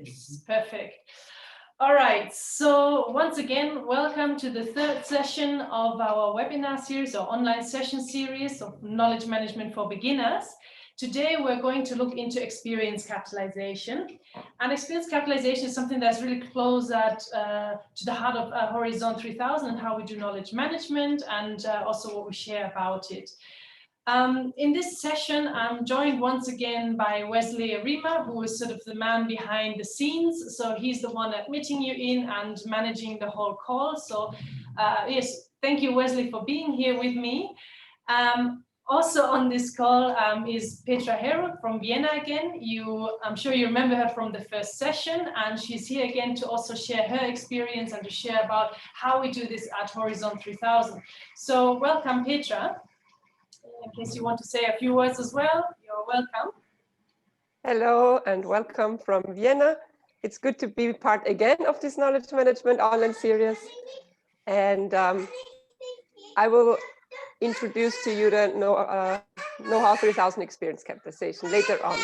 Yes, perfect. All right, so once again, welcome to the third session of our webinar series or online session series of knowledge management for beginners. Today, we're going to look into experience capitalization. And experience capitalization is something that's really close to the heart of Horizon 3000 and how we do knowledge management and also what we share about it. In this session, I'm joined once again by Wesley Arima, who is sort of the man behind the scenes. So he's the one admitting you in and managing the whole call. So yes, thank you, Wesley, for being here with me. Also on this call is Petra Herout from Vienna again. I'm sure you remember her from the first session, and she's here again to also share her experience and to share about how we do this at Horizon 3000. So welcome, Petra. In case you want to say a few words as well, you're welcome. Hello and welcome from Vienna. It's good to be part again of this knowledge management online series. And I will introduce to you the KNOW-HOW3000 experience capitalization later on.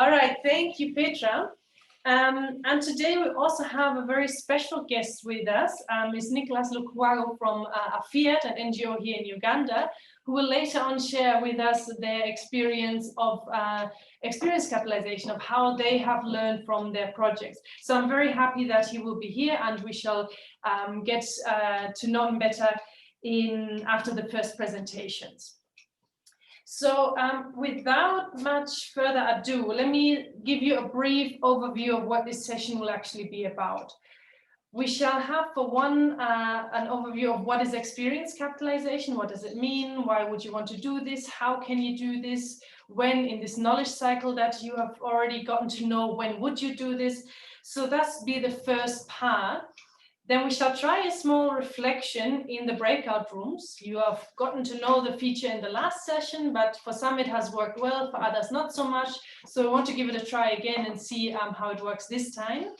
All right, thank you, Petra. And today we also have a very special guest with us, is Nicholas Lukwago from Fiat, an NGO here in Uganda, who will later on share with us their experience of experience capitalization, of how they have learned from their projects. So I'm very happy that he will be here, and we shall get to know him better after the first presentations. So without much further ado, let me give you a brief overview of what this session will actually be about. We shall have, for one, an overview of what is experience capitalization, what does it mean, why would you want to do this, how can you do this, when in this knowledge cycle that you have already gotten to know, when would you do this. So that's be the first part. Then we shall try a small reflection in the breakout rooms. You have gotten to know the feature in the last session, but for some it has worked well, for others not so much. So we want to give it a try again and see how it works this time.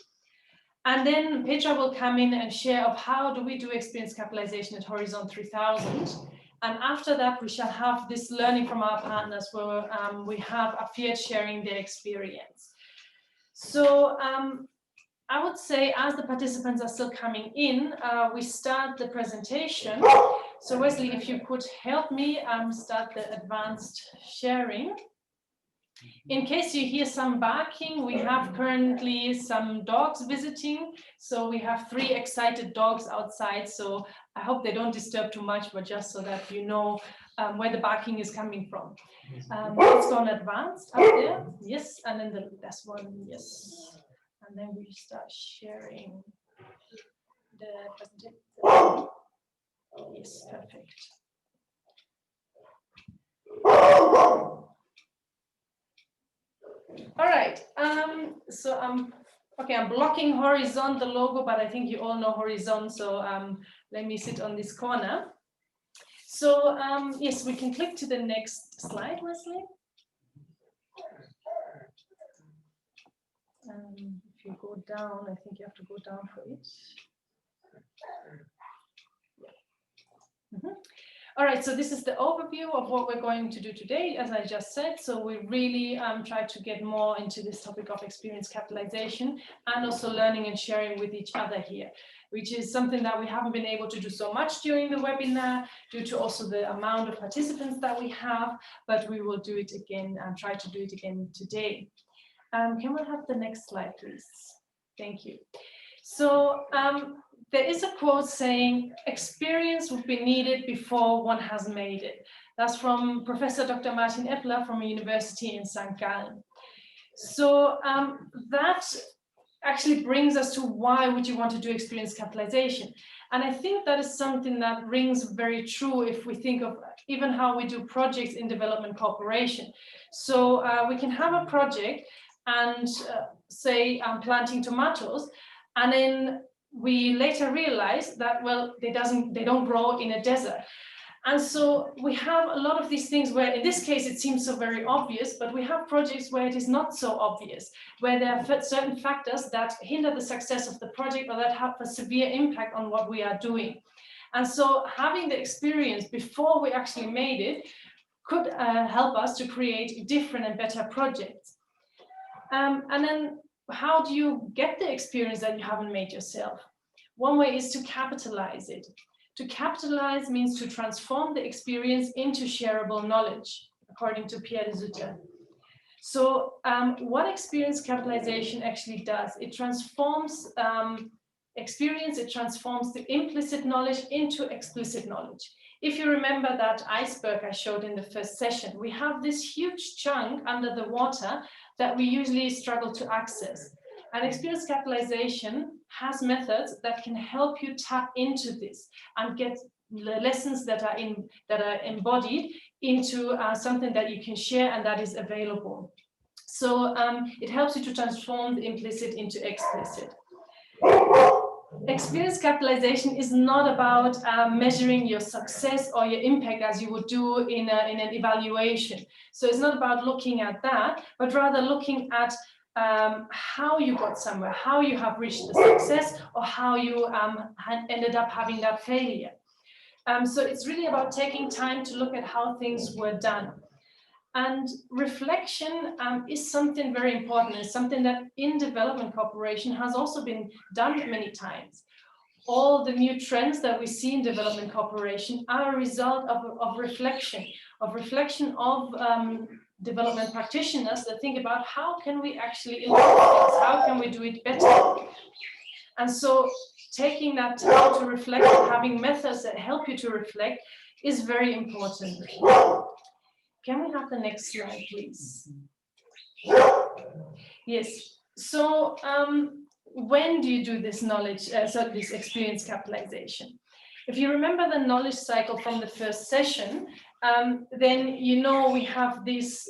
And then Petra will come in and share of how do we do experience capitalization at Horizon 3000. And after that, we shall have this learning from our partners where we have Fiat sharing their experience. So I would say, as the participants are still coming in, we start the presentation. So Wesley, if you could help me start the advanced sharing. In case you hear some barking, we have currently some dogs visiting. So we have 3 excited dogs outside. So I hope they don't disturb too much, but just so that you know where the barking is coming from. Let's go on advanced up there. Yes, and then the last one, yes. And then we start sharing the presentation. Yes, perfect. All right. So I'm blocking Horizon, the logo, but I think you all know Horizon. So let me sit on this corner. So yes, we can click to the next slide, Wesley. If you go down, I think you have to go down for it. All right, so this is the overview of what we're going to do today, as I just said. So we really try to get more into this topic of experience capitalization and also learning and sharing with each other here, which is something that we haven't been able to do so much during the webinar due to also the amount of participants that we have, but we will do it again and try to do it again today. Can we have the next slide, please? Thank you. So there is a quote saying, experience would be needed before one has made it. That's from Professor Dr. Martin Epler from a university in St. Gallen. So that actually brings us to why would you want to do experience capitalization? And I think that is something that rings very true if we think of even how we do projects in development cooperation. So we can have a project and say I'm planting tomatoes, and then we later realize that, well, they don't grow in a desert. And so we have a lot of these things where in this case it seems so very obvious, but we have projects where it is not so obvious, where there are certain factors that hinder the success of the project or that have a severe impact on what we are doing. And so having the experience before we actually made it could help us to create different and better projects. And then how do you get the experience that you haven't made yourself? One way is to capitalize it. To capitalize means to transform the experience into shareable knowledge, according to Witte. So what experience capitalization actually does, it transforms experience, it transforms the implicit knowledge into explicit knowledge. If you remember that iceberg I showed in the first session, we have this huge chunk under the water that we usually struggle to access. And experience capitalization has methods that can help you tap into this and get the lessons that are embodied into something that you can share and that is available. So it helps you to transform the implicit into explicit. Experience capitalization is not about measuring your success or your impact as you would do in an evaluation. So it's not about looking at that, but rather looking at how you got somewhere, how you have reached the success, or how you ended up having that failure. So it's really about taking time to look at how things were done. And reflection is something very important. It's something that in development cooperation has also been done many times. All the new trends that we see in development cooperation are a result of reflection of development practitioners that think about how can we actually improve things, how can we do it better. And so taking that time to reflect and having methods that help you to reflect is very important. Can we have the next slide, please? Yes. So when do you do this knowledge, this experience capitalization? If you remember the knowledge cycle from the first session, then you know we have these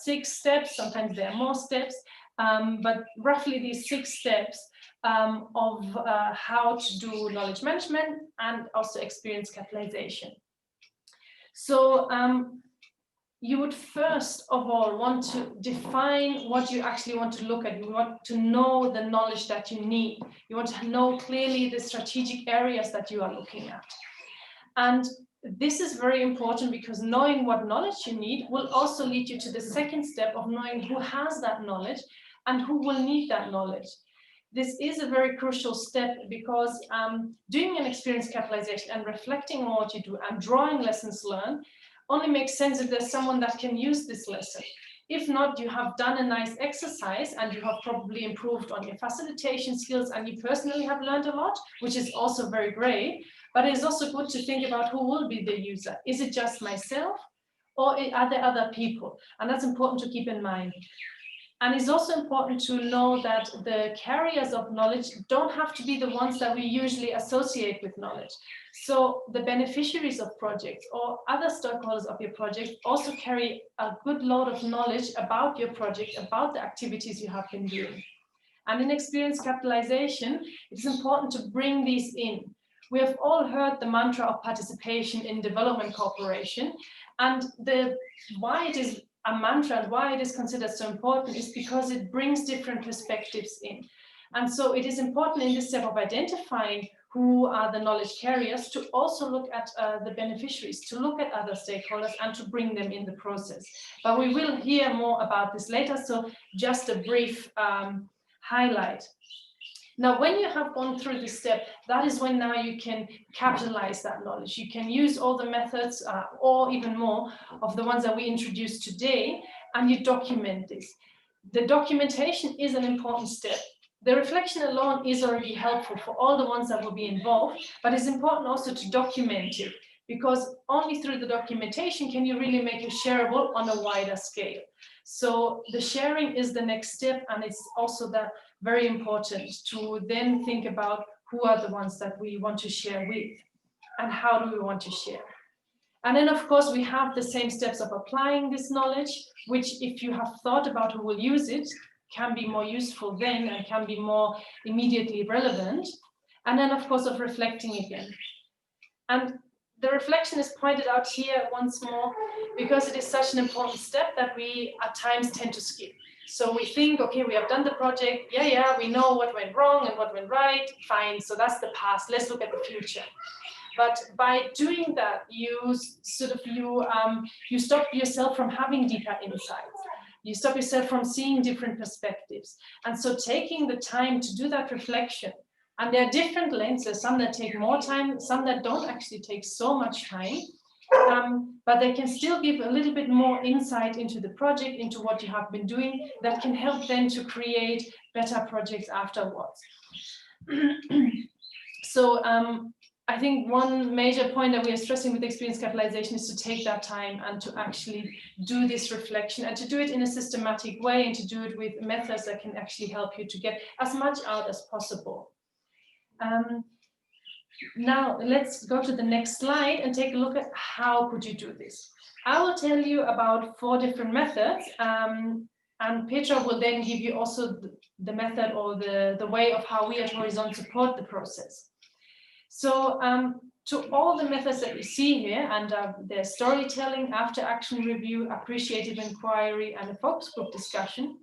6 steps. Sometimes there are more steps, but roughly these 6 steps of how to do knowledge management and also experience capitalization. So you would first of all want to define what you actually want to look at. You want to know the knowledge that you need. You want to know clearly the strategic areas that you are looking at. And this is very important because knowing what knowledge you need will also lead you to the second step of knowing who has that knowledge and who will need that knowledge. This is a very crucial step because doing an experience capitalization and reflecting on what you do and drawing lessons learned only makes sense if there's someone that can use this lesson. If not, you have done a nice exercise and you have probably improved on your facilitation skills and you personally have learned a lot, which is also very great, but it's also good to think about who will be the user. Is it just myself or are there other people? And that's important to keep in mind. And it's also important to know that the carriers of knowledge don't have to be the ones that we usually associate with knowledge. So the beneficiaries of projects or other stakeholders of your project also carry a good load of knowledge about your project, about the activities you have been doing. And in experience capitalization, it's important to bring these in. We have all heard the mantra of participation in development cooperation, and why it is a mantra and why it is considered so important is because it brings different perspectives in. And so it is important in this step of identifying who are the knowledge carriers to also look at the beneficiaries, to look at other stakeholders and to bring them in the process. But we will hear more about this later, so just a brief highlight. Now, when you have gone through this step, that is when now you can capitalize that knowledge. You can use all the methods or even more of the ones that we introduced today, and you document this. The documentation is an important step. The reflection alone is already helpful for all the ones that will be involved, but it's important also to document it, because only through the documentation can you really make it shareable on a wider scale. So the sharing is the next step, and it's also very important to then think about who are the ones that we want to share with and how do we want to share. And then, of course, we have the same steps of applying this knowledge, which if you have thought about who will use it, can be more useful then and can be more immediately relevant. And then, of course, of reflecting again. And the reflection is pointed out here once more because it is such an important step that we at times tend to skip. So we think, okay, we have done the project. Yeah, we know what went wrong and what went right. Fine, so that's the past. Let's look at the future. But by doing that, you stop yourself from having deeper insights. You stop yourself from seeing different perspectives. And so taking the time to do that reflection, and there are different lenses, some that take more time, some that don't actually take so much time, but they can still give a little bit more insight into the project, into what you have been doing, that can help then to create better projects afterwards. So I think one major point that we are stressing with experience capitalization is to take that time and to actually do this reflection, and to do it in a systematic way, and to do it with methods that can actually help you to get as much out as possible. Now let's go to the next slide and take a look at how could you do this. I will tell you about 4 different methods, and Petra will then give you also the method or the way of how we at Horizon support the process. So to all the methods that you see here, and there's storytelling, after action review, appreciative inquiry, and a focus group discussion,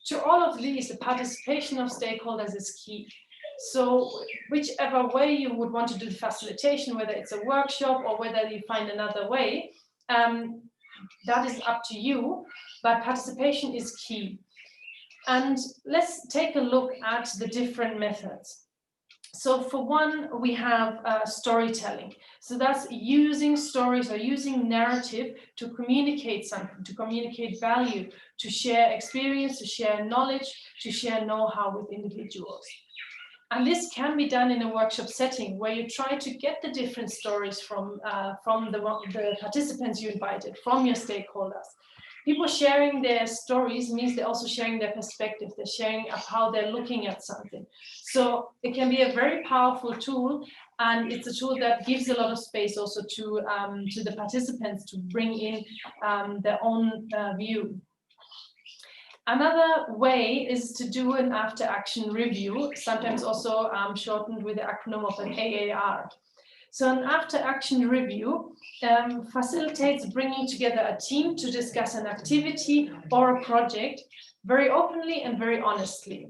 to all of these, the participation of stakeholders is key. So whichever way you would want to do the facilitation, whether it's a workshop or whether you find another way, that is up to you, but participation is key. And let's take a look at the different methods. So for one, we have storytelling. So that's using stories or using narrative to communicate something, to communicate value, to share experience, to share knowledge, to share know-how with individuals. And this can be done in a workshop setting where you try to get the different stories from the participants you invited, from your stakeholders. People sharing their stories means they're also sharing their perspective. They're sharing how they're looking at something. So it can be a very powerful tool, and it's a tool that gives a lot of space also to the participants to bring in their own view. Another way is to do an after-action review, sometimes also shortened with the acronym of an AAR. So an after-action review facilitates bringing together a team to discuss an activity or a project very openly and very honestly.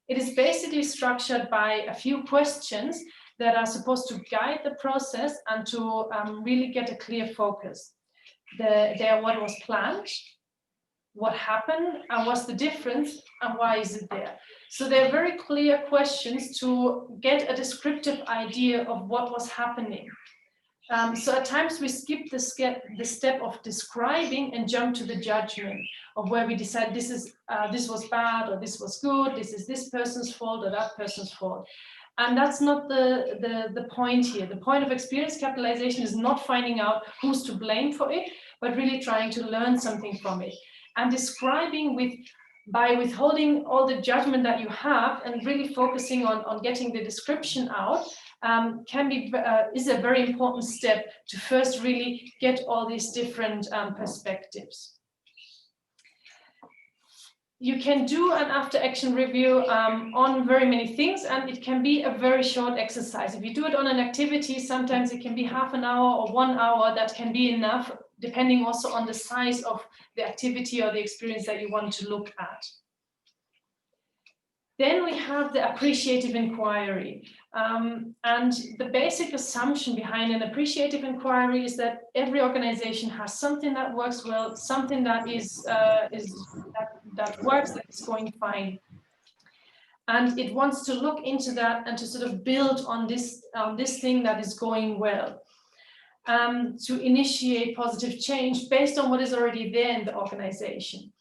It is basically structured by a few questions that are supposed to guide the process and to really get a clear focus. What was planned, what happened, and what's the difference, and why is it there? So they're very clear questions to get a descriptive idea of what was happening. So at times we skip the step of describing and jump to the judgment of where we decide this was bad or this was good, this is this person's fault or that person's fault. And that's not the point here. The point of experience capitalization is not finding out who's to blame for it, but really trying to learn something from it. And describing by withholding all the judgment that you have and really focusing on getting the description out is a very important step to first really get all these different perspectives. You can do an after-action review on very many things, and it can be a very short exercise. If you do it on an activity, sometimes it can be half an hour or 1 hour. That can be enough, depending also on the size of the activity or the experience that you want to look at. Then we have the appreciative inquiry. And the basic assumption behind an appreciative inquiry is that every organization has something that works well, something that that works, that is going fine. And it wants to look into that and to sort of build on this thing that is going well. To initiate positive change based on what is already there in the organization.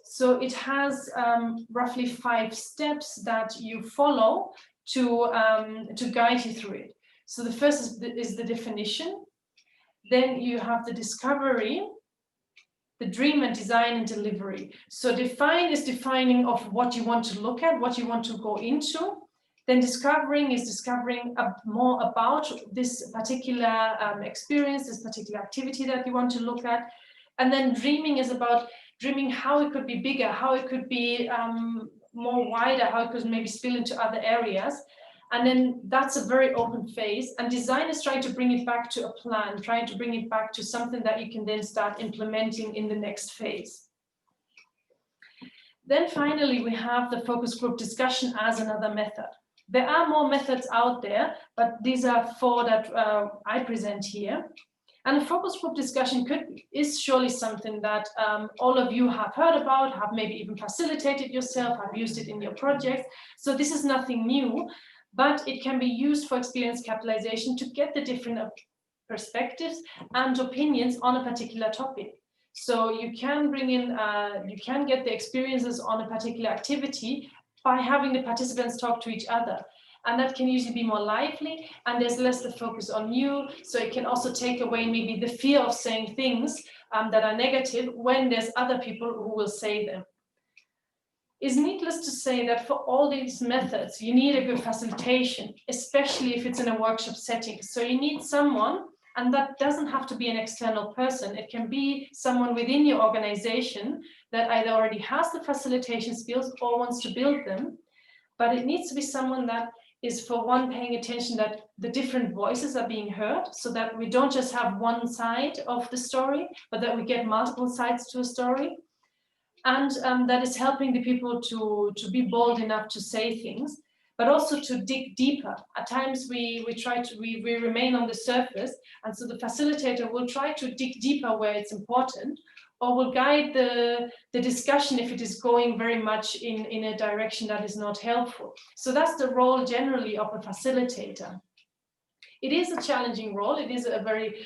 So it has roughly 5 steps that you follow to guide you through it. So the first is the definition. Then you have the discovery, the dream and design and delivery. So define is defining of what you want to look at, what you want to go into. Then discovering is discovering more about this particular experience, this particular activity that you want to look at. And then dreaming is about dreaming how it could be bigger, how it could be more wider, how it could maybe spill into other areas. And then that's a very open phase. And design is trying to bring it back to a plan, trying to bring it back to something that you can then start implementing in the next phase. Then finally, we have the focus group discussion as another method. There are more methods out there, but these are 4 that I present here. And a focus group discussion is surely something that all of you have heard about, have maybe even facilitated yourself, have used it in your projects. So this is nothing new, but it can be used for experience capitalization to get the different perspectives and opinions on a particular topic. So you can bring in, you can get the experiences on a particular activity by having the participants talk to each other. And that can usually be more lively, and there's less the focus on you. So it can also take away maybe the fear of saying things that are negative when there's other people who will say them. It's needless to say that for all these methods, you need a good facilitation, especially if it's in a workshop setting. So you need someone, and that doesn't have to be an external person. It can be someone within your organization that either already has the facilitation skills or wants to build them. But it needs to be someone that is, for one, paying attention that the different voices are being heard, so that we don't just have one side of the story, but that we get multiple sides to a story. And that is helping the people to be bold enough to say things, but also to dig deeper. At times we remain on the surface, and so the facilitator will try to dig deeper where it's important, or will guide the discussion if it is going very much in a direction that is not helpful. So that's the role generally of a facilitator. It is a challenging role. It is a very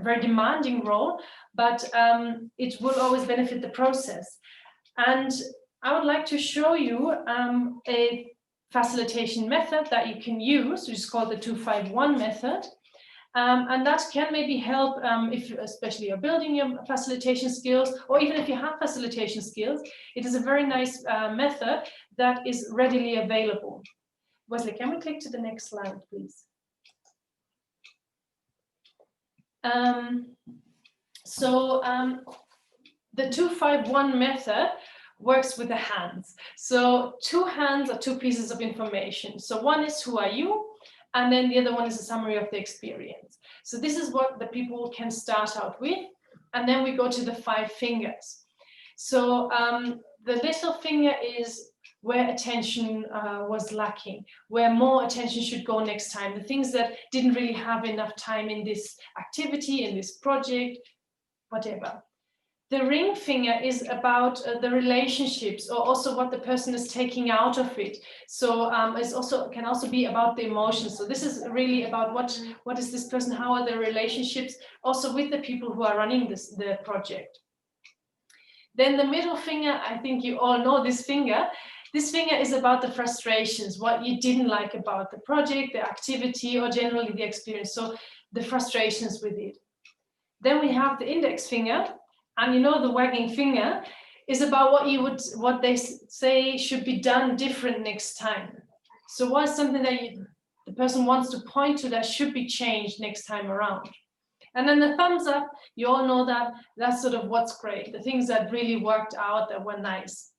very demanding role, but it will always benefit the process. And I would like to show you a facilitation method that you can use, which is called the 251 method. And that can maybe help if especially you're building your facilitation skills, or even if you have facilitation skills. It is a very nice method that is readily available. Wesley, can we click to the next slide, please? The 251 method works with the hands. So 2 hands are 2 pieces of information. So one is who are you, and then the other one is a summary of the experience. So this is what the people can start out with, and then we go to the 5 fingers. So the little finger is where attention was lacking, where more attention should go next time, the things that didn't really have enough time in this activity, in this project, whatever. The ring finger is about the relationships, or also what the person is taking out of it. So it can also be about the emotions. So this is really about what is this person, how are the relationships also with the people who are running the project. Then the middle finger, I think you all know this finger. This finger is about the frustrations, what you didn't like about the project, the activity, or generally the experience. So the frustrations with it. Then we have the index finger, and you know the wagging finger is about what they say should be done different next time. So what's something that the person wants to point to that should be changed next time around. And then the thumbs up, you all know that that's sort of what's great, the things that really worked out, that were nice.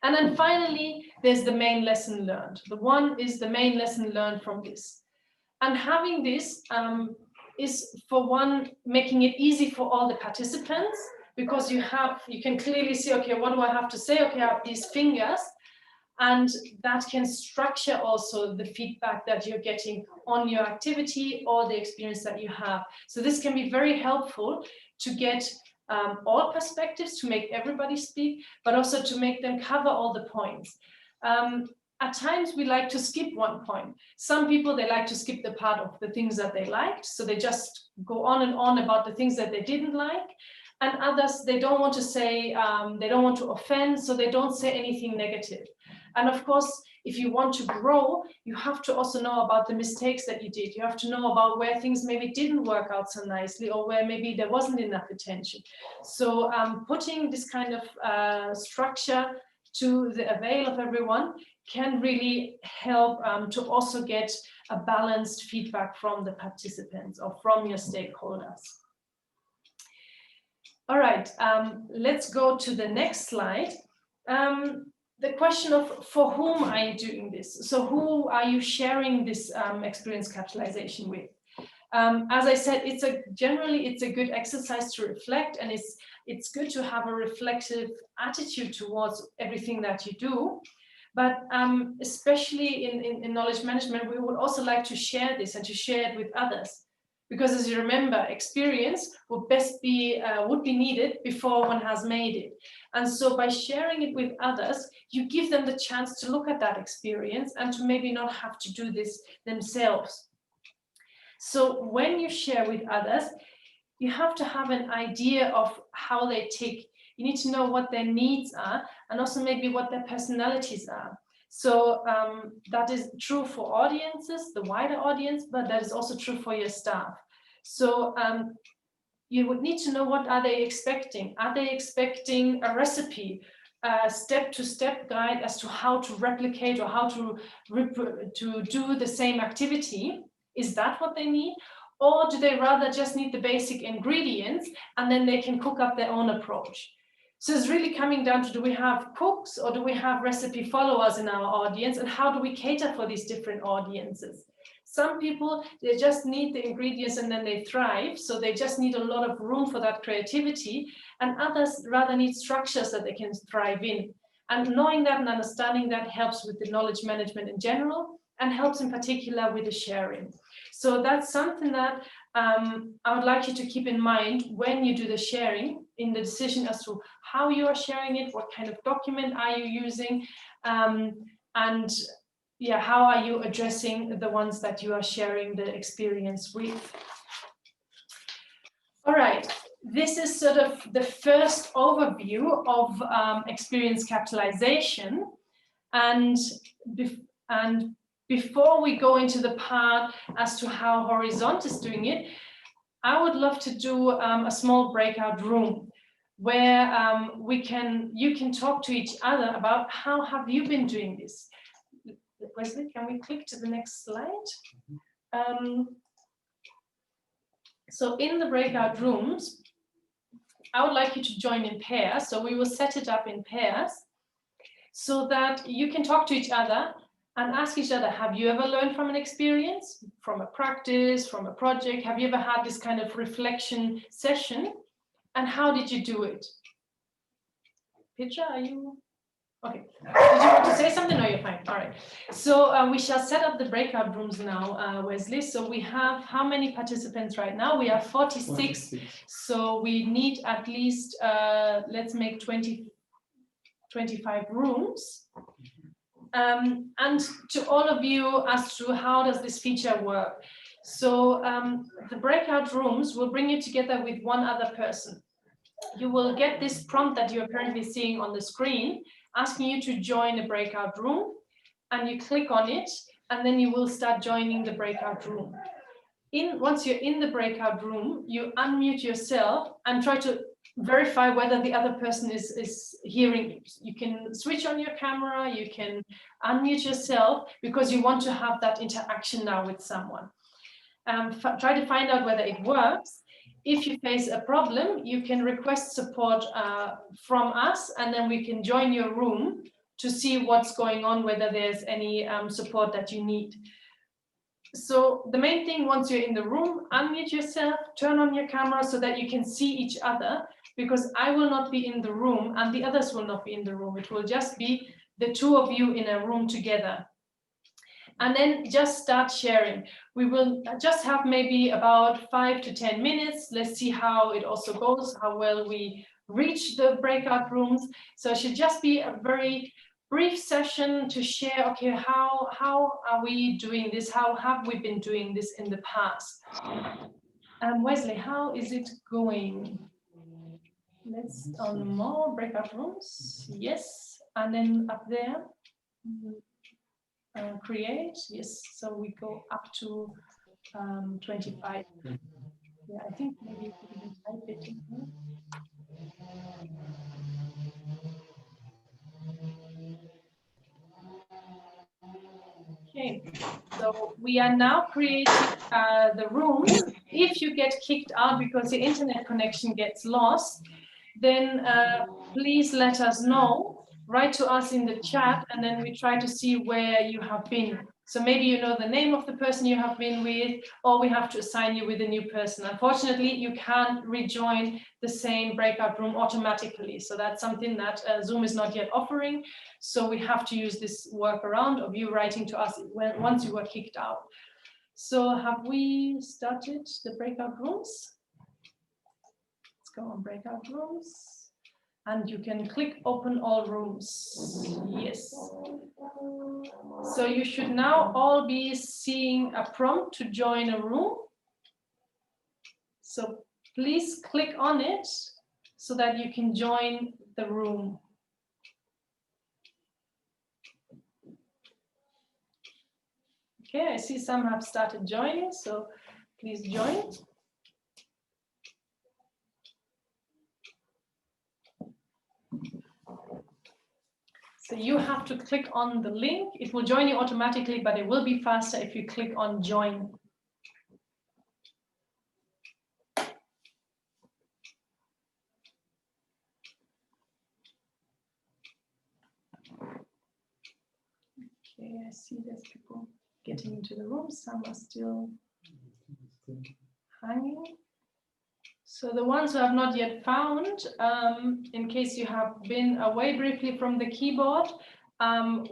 And then finally, there's the main lesson learned. The one is the main lesson learned from this. And having this is, for one, making it easy for all the participants, because you can clearly see, okay, what do I have to say? Okay, I have these fingers, and that can structure also the feedback that you're getting on your activity or the experience that you have. So this can be very helpful to get all perspectives, to make everybody speak, but also to make them cover all the points. At times we like to skip one point. Some people, they like to skip the part of the things that they liked, so they just go on and on about the things that they didn't like. And others, they don't want to say, they don't want to offend, so they don't say anything negative. And of course, if you want to grow, you have to also know about the mistakes that you did. You have to know about where things maybe didn't work out so nicely, or where maybe there wasn't enough attention. So putting this kind of structure to the avail of everyone can really help to also get a balanced feedback from the participants or from your stakeholders. All right, let's go to the next slide. The question of for whom are you doing this? So who are you sharing this experience capitalization with? As I said, generally it's a good exercise to reflect, and it's good to have a reflective attitude towards everything that you do. But especially in knowledge management, we would also like to share this and to share it with others. Because as you remember, experience would be needed before one has made it. And so by sharing it with others, you give them the chance to look at that experience and to maybe not have to do this themselves. So when you share with others, you have to have an idea of how they tick. You need to know what their needs are and also maybe what their personalities are. So that is true for audiences, the wider audience, but that is also true for your staff. So you would need to know, what are they expecting? Are they expecting a recipe, a step-to-step guide as to how to replicate or how to do the same activity? Is that what they need? Or do they rather just need the basic ingredients and then they can cook up their own approach? So it's really coming down to, do we have cooks or do we have recipe followers in our audience, and how do we cater for these different audiences? Some people, they just need the ingredients and then they thrive, so they just need a lot of room for that creativity, and others rather need structures that they can thrive in. And knowing that and understanding that helps with the knowledge management in general, and helps in particular with the sharing. So that's something that I would like you to keep in mind when you do the sharing, in the decision as to how you are sharing it, what kind of document are you using, and yeah, how are you addressing the ones that you are sharing the experience with. All right, this is sort of the first overview of experience capitalization. And before we go into the part as to how Horizont is doing it, I would love to do a small breakout room where you can talk to each other about how have you been doing this. Wesley, can we click to the next slide? So in the breakout rooms, I would like you to join in pairs. So we will set it up in pairs so that you can talk to each other and ask each other, have you ever learned from an experience, from a practice, from a project? Have you ever had this kind of reflection session? And how did you do it? Petra, are you? Okay. Did you want to say something? No, you're fine. All right. So we shall set up the breakout rooms now, Wesley. So we have how many participants right now? We have 46. So we need at least, let's make 25 rooms. And to all of you as to how does this feature work. So the breakout rooms will bring you together with one other person. You will get this prompt that you're currently seeing on the screen, asking you to join a breakout room, and you click on it, and then you will start joining the breakout room. Once you're in the breakout room, you unmute yourself and try to verify whether the other person is hearing you. You can switch on your camera, you can unmute yourself, because you want to have that interaction now with someone. Try to find out whether it works. If you face a problem, you can request support from us, and then we can join your room to see what's going on, whether there's any support that you need. So the main thing, once you're in the room, unmute yourself, turn on your camera so that you can see each other, because I will not be in the room and the others will not be in the room. It will just be the two of you in a room together. And then just start sharing. We will just have maybe about 5 to 10 minutes. Let's see how it also goes, how well we reach the breakout rooms. So it should just be a very brief session to share, okay, how are we doing this? How have we been doing this in the past? Wesley, how is it going? Let's on more breakout rooms. Yes, and then up there. Create, yes, so we go up to 25. Yeah, I think maybe you could even type it in here. Okay, so we are now creating the rooms. If you get kicked out because your internet connection gets lost, then please let us know. Write to us in the chat, and then we try to see where you have been. So maybe you know the name of the person you have been with, or we have to assign you with a new person. Unfortunately, you can't rejoin the same breakout room automatically. So that's something that Zoom is not yet offering. So we have to use this workaround of you writing to us once you were kicked out. So have we started the breakout rooms? Let's go on breakout rooms. And you can click open all rooms. Yes. So you should now all be seeing a prompt to join a room. So please click on it so that you can join the room. Okay, I see some have started joining, so please join. So you have to click on the link. It will join you automatically, but it will be faster if you click on join. Okay, I see there's people getting into the room. Some are still hanging. So the ones who have not yet found, in case you have been away briefly from the keyboard,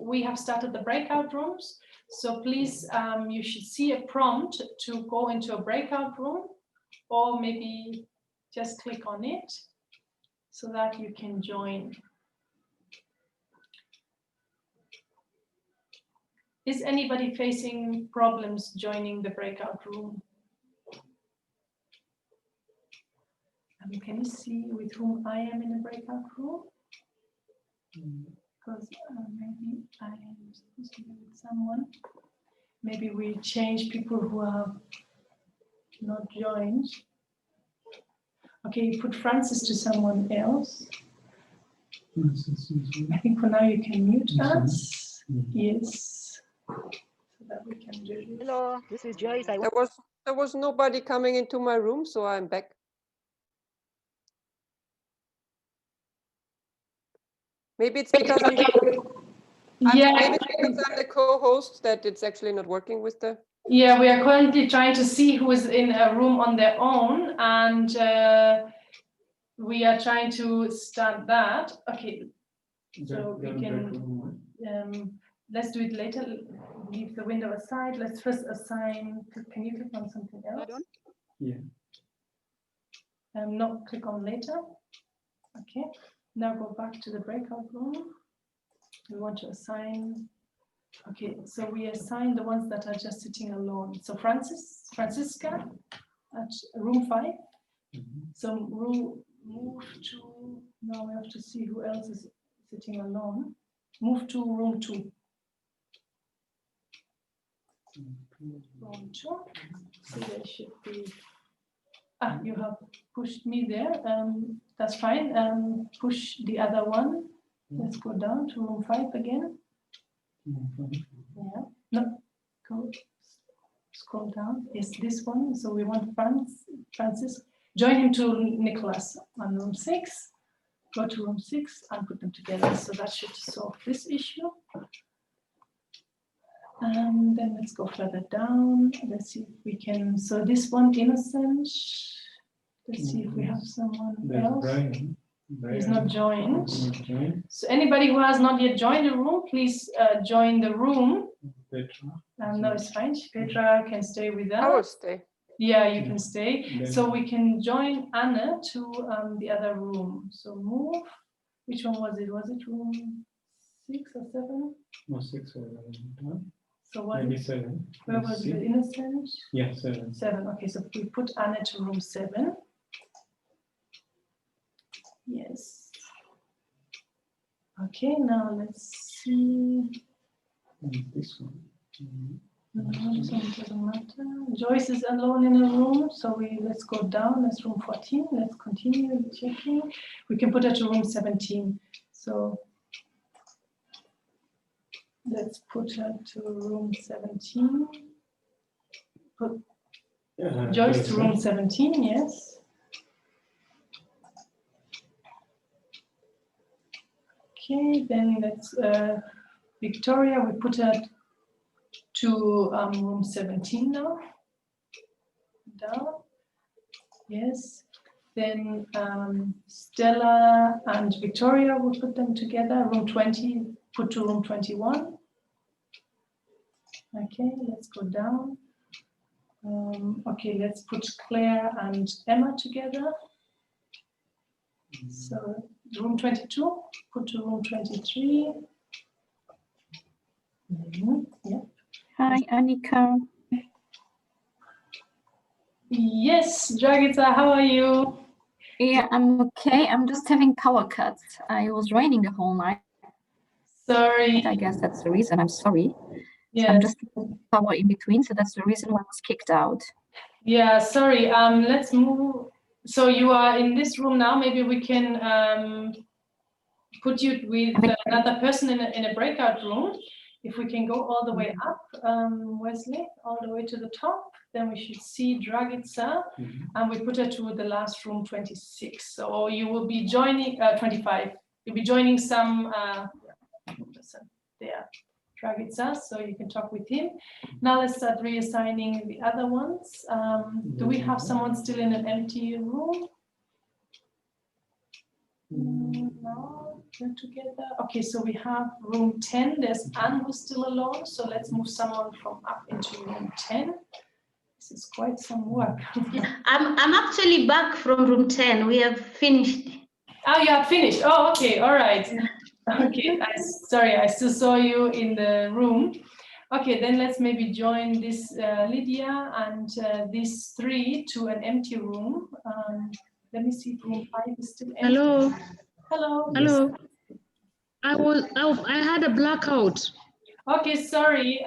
we have started the breakout rooms. So please, you should see a prompt to go into a breakout room, or maybe just click on it so that you can join. Is anybody facing problems joining the breakout room? Can you see with whom I am in a breakout room? Because maybe I am supposed to be with someone. Maybe we change people who have not joined. Okay, you put Francis to someone else. I think for now you can mute us. Yes. So that we can do this. Hello, this is Joyce. There was nobody coming into my room, so I'm back. Maybe it's because maybe it's because I'm the co-host that it's actually not working with the. Yeah, we are currently trying to see who is in a room on their own, and we are trying to start that. Okay, so we can. Let's do it later. Leave the window aside. Let's first assign. Can you click on something else? Yeah. No, click on later. Okay. Now go back to the breakout room. We want to assign. Okay, so we assign the ones that are just sitting alone. So Francisca at room 5. So move to. Now we have to see who else is sitting alone. Move to room 2. Room 2. So there should be. Ah, you have pushed me there. That's fine. Push the other one. Let's go down to room 5 again. Yeah. No. Go. Scroll down. Yes, this one. So we want Francis. Join him to Nicholas on room 6. Go to room 6 and put them together. So that should solve this issue. Then let's go further down. Let's see if we can. So this one, innocent. Let's see if we have someone else. He's not joined. So anybody who has not yet joined the room, please join the room. Petra. No, it's fine. Petra can stay with us. I will stay. Yeah, you can stay. So we can join Anna to the other room. So move. Which one was it? Was it room 6 or 7? No, 6 or 11. So what? Maybe 7. Where was the innocent? Yeah, 7. 7. Okay, so we put Anna to room 7. Yes. Okay, now let's see. This one. No, this one doesn't matter. Joyce is alone in a room, so let's go down. That's room 14. Let's continue checking. We can put her to room 17. So let's put her to room 17. Put Joyce to room 17, yes. Okay, then let's Victoria, we put her to room 17 now. Down. Yes. Then Stella and Victoria, we'll put them together. Room 20, put to room 21. Okay, let's go down. Okay, let's put Claire and Emma together. So room 22, put to room 23. Yeah. Hi, Annika. Yes, Dragica, how are you? Yeah, I'm okay. I'm just having power cuts. I was raining the whole night. Sorry. I guess that's the reason. I'm sorry. Yes. So I'm just power in between, so that's the reason why I was kicked out. Yeah, sorry. Let's move. So you are in this room now. Maybe we can put you with another person in a breakout room. If we can go all the way up, Wesley, all the way to the top, then we should see Dragica, and we put her to the last room 26. So you will be joining 25. You'll be joining some person there, Dragica, so you can talk with him. Now let's start reassigning the other ones. Do we have someone still in an empty room? No, we're together. Okay, so we have room 10. There's Anne who's still alone. So let's move someone from up into room 10. This is quite some work. I'm actually back from room 10. We have finished. Oh, you have finished. Oh, okay. All right. Okay. Sorry, I still saw you in the room. Okay, then let's maybe join this Lydia and these three to an empty room. Let me see if room 5 is still empty. Hello. Hello. Hello. I had a blackout. Okay, sorry.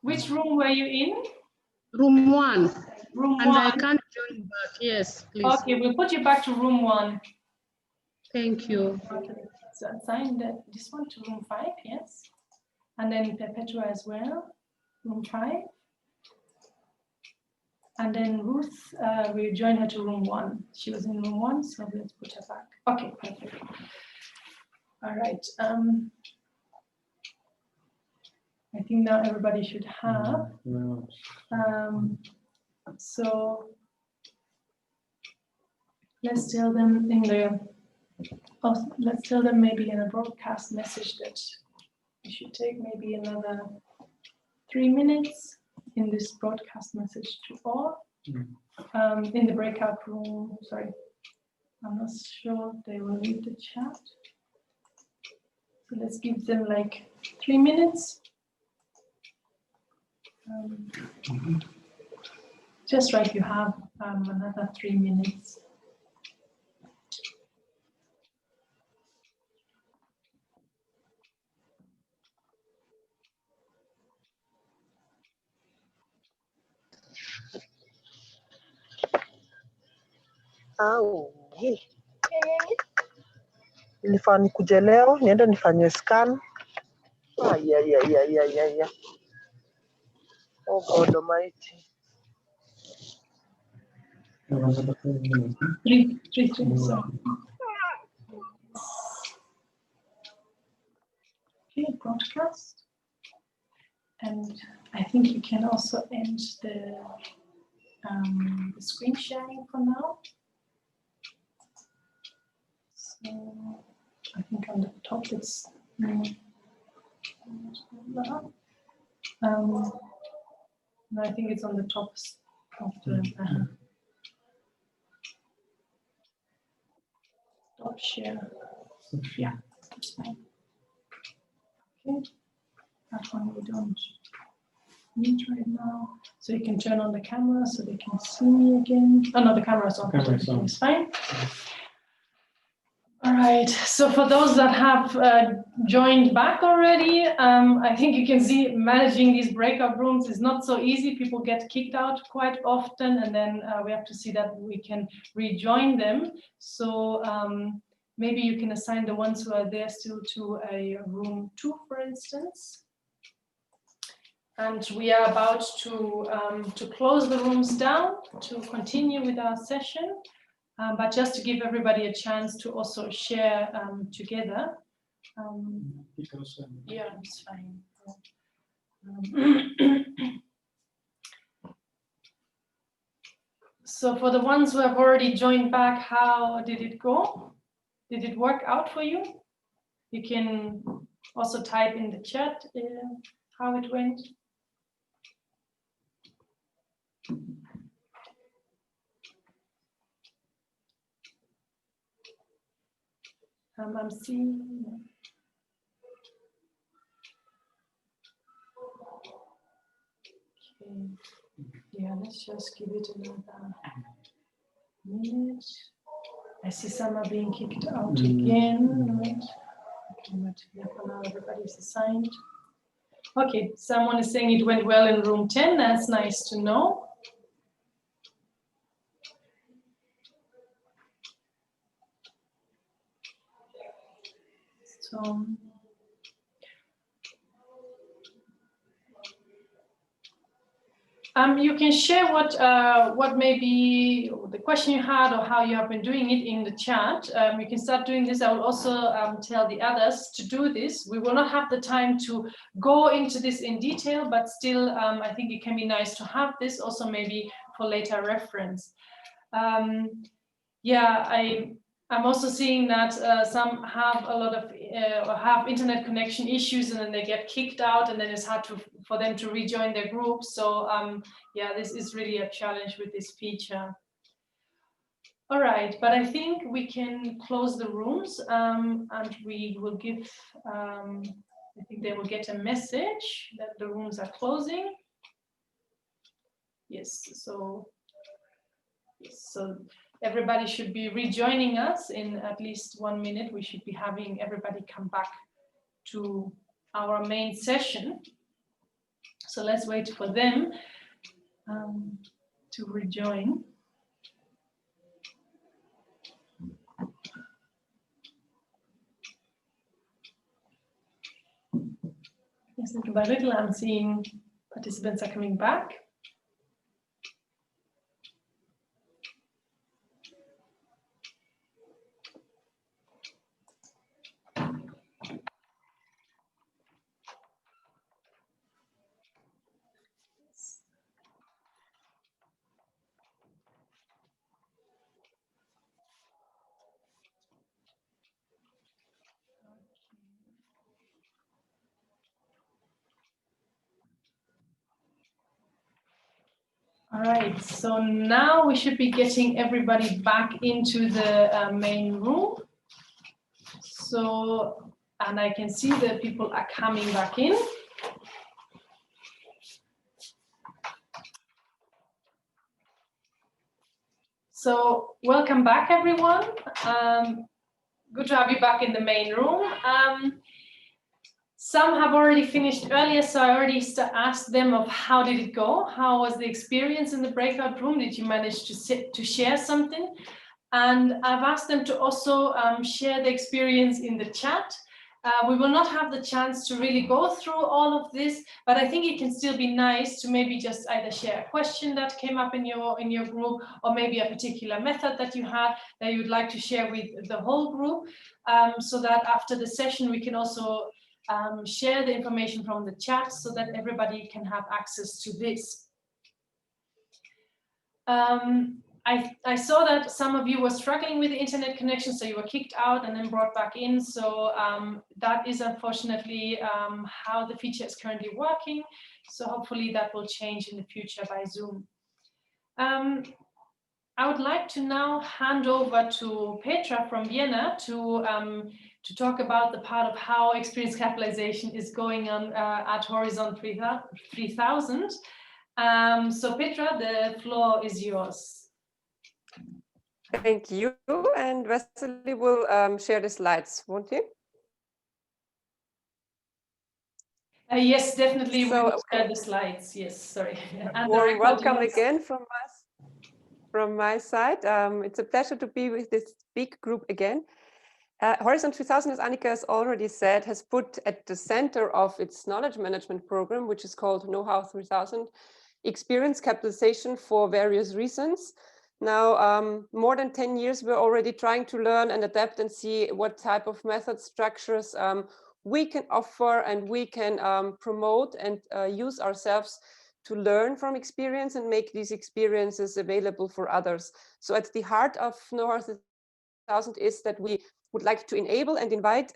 Which room were you in? Room 1. Room and 1. I can't join back. Yes, please. Okay, we'll put you back to room 1. Thank you. Okay, so assign this one to room 5, yes. And then Petra as well, room 5. And then Ruth, we join her to room 1. She was in room 1, so let's put her back. Okay, perfect. All right. I think now everybody should have. So let's tell them in the. Oh, let's tell them maybe in a broadcast message that we should take maybe another 3 minutes in this broadcast message to all. In the breakout room, sorry, I'm not sure they will read the chat. So let's give them like 3 minutes. Just right, you have another 3 minutes. Nilifaa nikuje leo niende nifanye scan. Oh God Almighty. 3, so. Okay, broadcast. And I think you can also end the screen sharing for now. So I think on the top it's no, I think it's on the top of the stop share. Yeah, that's fine. Okay, that one we don't need right now. So you can turn on the camera so they can see me again. Oh no, the camera's on. It's fine. All right, so for those that have joined back already, I think you can see managing these breakout rooms is not so easy. People get kicked out quite often, and then we have to see that we can rejoin them. So maybe you can assign the ones who are there still to a room 2, for instance. And we are about to close the rooms down to continue with our session. But just to give everybody a chance to also share together. Yeah, it's fine. So for the ones who have already joined back, how did it go? Did it work out for you? You can also type in the chat how it went. I'm seeing. Okay. Yeah, let's just give it another minute. I see some are being kicked out again. Right? Okay, but for now everybody's assigned. Okay, someone is saying it went well in room 10. That's nice to know. So, you can share what maybe the question you had or how you have been doing it in the chat. You can start doing this. I will also tell the others to do this. We will not have the time to go into this in detail, but still, I think it can be nice to have this also maybe for later reference. Yeah, I'm also seeing that some have a lot of or have internet connection issues, and then they get kicked out, and then it's hard for them to rejoin their group. So yeah, this is really a challenge with this feature. All right, but I think we can close the rooms, and we will give. I think they will get a message that the rooms are closing. Yes, so. So everybody should be rejoining us in at least 1 minute. We should be having everybody come back to our main session. So let's wait for them to rejoin. Yes, little by little, I'm seeing participants are coming back. All right, so now we should be getting everybody back into the main room. So, and I can see that people are coming back in. So, welcome back, everyone. Good to have you back in the main room. Some have already finished earlier, so I already asked them of how did it go? How was the experience in the breakout room? Did you manage to share something? And I've asked them to also share the experience in the chat. We will not have the chance to really go through all of this, but I think it can still be nice to maybe just either share a question that came up in your group, or maybe a particular method that you had that you would like to share with the whole group, so that after the session we can also share the information from the chat so that everybody can have access to this. I saw that some of you were struggling with the internet connection, so you were kicked out and then brought back in. So that is unfortunately how the feature is currently working. So hopefully that will change in the future by Zoom. I would like to now hand over to Petra from Vienna to talk about the part of how experience capitalization is going on at Horizon 3000. So Petra, the floor is yours. Thank you, and Wesley will share the slides, won't he? Yes, definitely. So, we will share the slides. Yes, sorry. Warm welcome again from my side. It's a pleasure to be with this big group again. Horizon 3000, as Annika has already said, has put at the center of its knowledge management program, which is called KNOW-HOW3000, experience capitalization for various reasons. Now, more than 10 years, we're already trying to learn and adapt and see what type of method structures we can offer and we can promote and use ourselves to learn from experience and make these experiences available for others. So at the heart of KNOW-HOW3000 is that we would like to enable and invite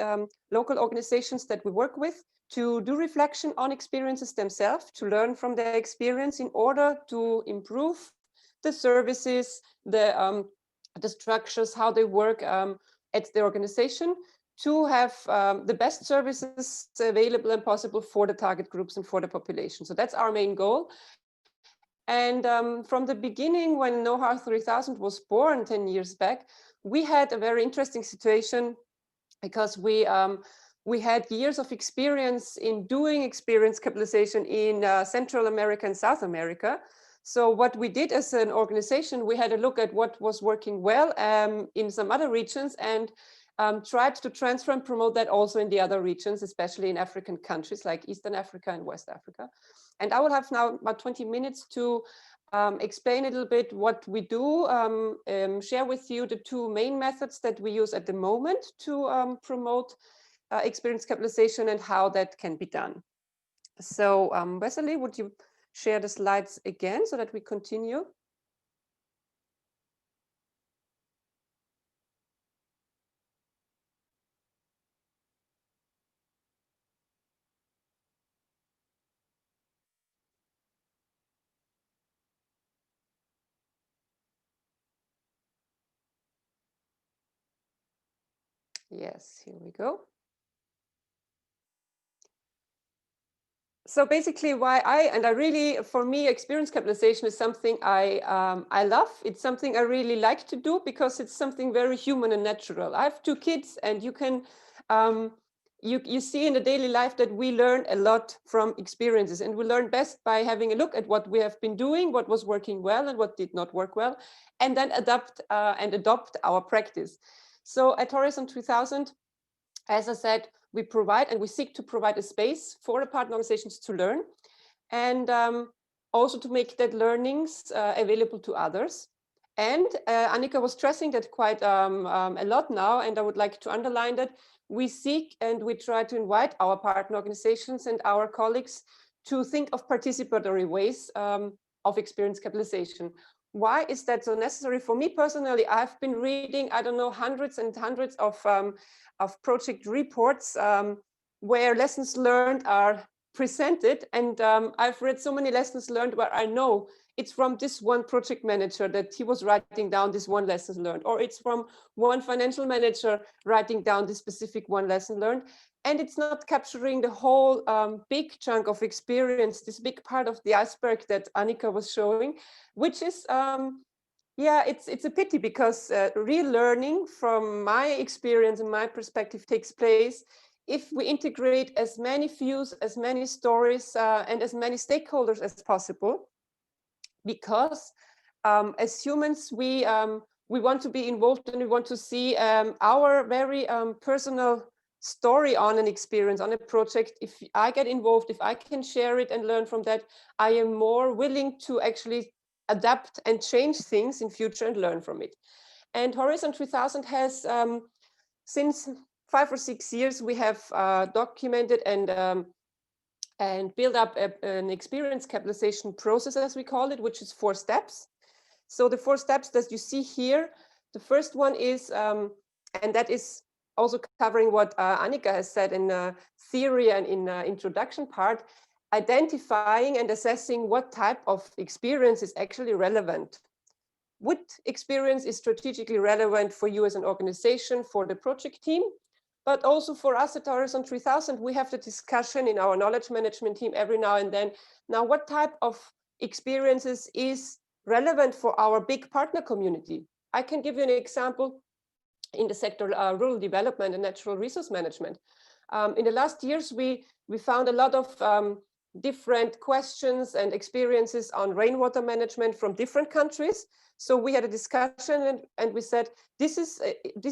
local organizations that we work with to do reflection on experiences themselves, to learn from their experience in order to improve the services, the structures, how they work at the organization, to have the best services available and possible for the target groups and for the population. So that's our main goal. And from the beginning, when KNOW-HOW3000 was born 10 years back, we had a very interesting situation because we had years of experience in doing experience capitalization in Central America and South America. So what we did as an organization, we had a look at what was working well in some other regions and tried to transfer and promote that also in the other regions, especially in African countries like Eastern Africa and West Africa. And I will have now about 20 minutes to explain a little bit what we do, share with you the two main methods that we use at the moment to promote experience capitalization and how that can be done. So Wesley, would you share the slides again so that we continue? Yes, here we go. So basically for me, experience capitalization is something I love. It's something I really like to do because it's something very human and natural. I have 2 kids, and you can, you see in the daily life that we learn a lot from experiences, and we learn best by having a look at what we have been doing, what was working well and what did not work well, and then adapt and adopt our practice. So at Horizon 2000, as I said, we provide and we seek to provide a space for the partner organizations to learn and also to make that learnings available to others. And Annika was stressing that quite a lot now, and I would like to underline that we seek and we try to invite our partner organizations and our colleagues to think of participatory ways of experience capitalization. Why is that so necessary? For me personally, I've been reading, I don't know, hundreds and hundreds of project reports where lessons learned are presented. And I've read so many lessons learned where I know it's from this one project manager that he was writing down this one lesson learned, or it's from one financial manager writing down this specific one lesson learned. And it's not capturing the whole big chunk of experience, this big part of the iceberg that Annika was showing, which is, yeah, it's a pity because real learning from my experience and my perspective takes place if we integrate as many views, as many stories, and as many stakeholders as possible. Because as humans, we want to be involved and we want to see our very personal story on an experience, on a project. If I get involved, if I can share it and learn from that, I am more willing to actually adapt and change things in future and learn from it. And Horizon 3000 has, since 5 or 6 years, we have documented and build up an experience capitalization process, as we call it, which is 4 steps. So the 4 steps that you see here, the first one is, and that is also covering what Annika has said in theory and in introduction part, identifying and assessing what type of experience is actually relevant. What experience is strategically relevant for you as an organization, for the project team, but also for us at Horizon 3000, we have the discussion in our knowledge management team every now and then. Now, what type of experiences is relevant for our big partner community? I can give you an example in the sector rural development and natural resource management. In the last years, we found a lot of different questions and experiences on rainwater management from different countries. So we had a discussion and we said, this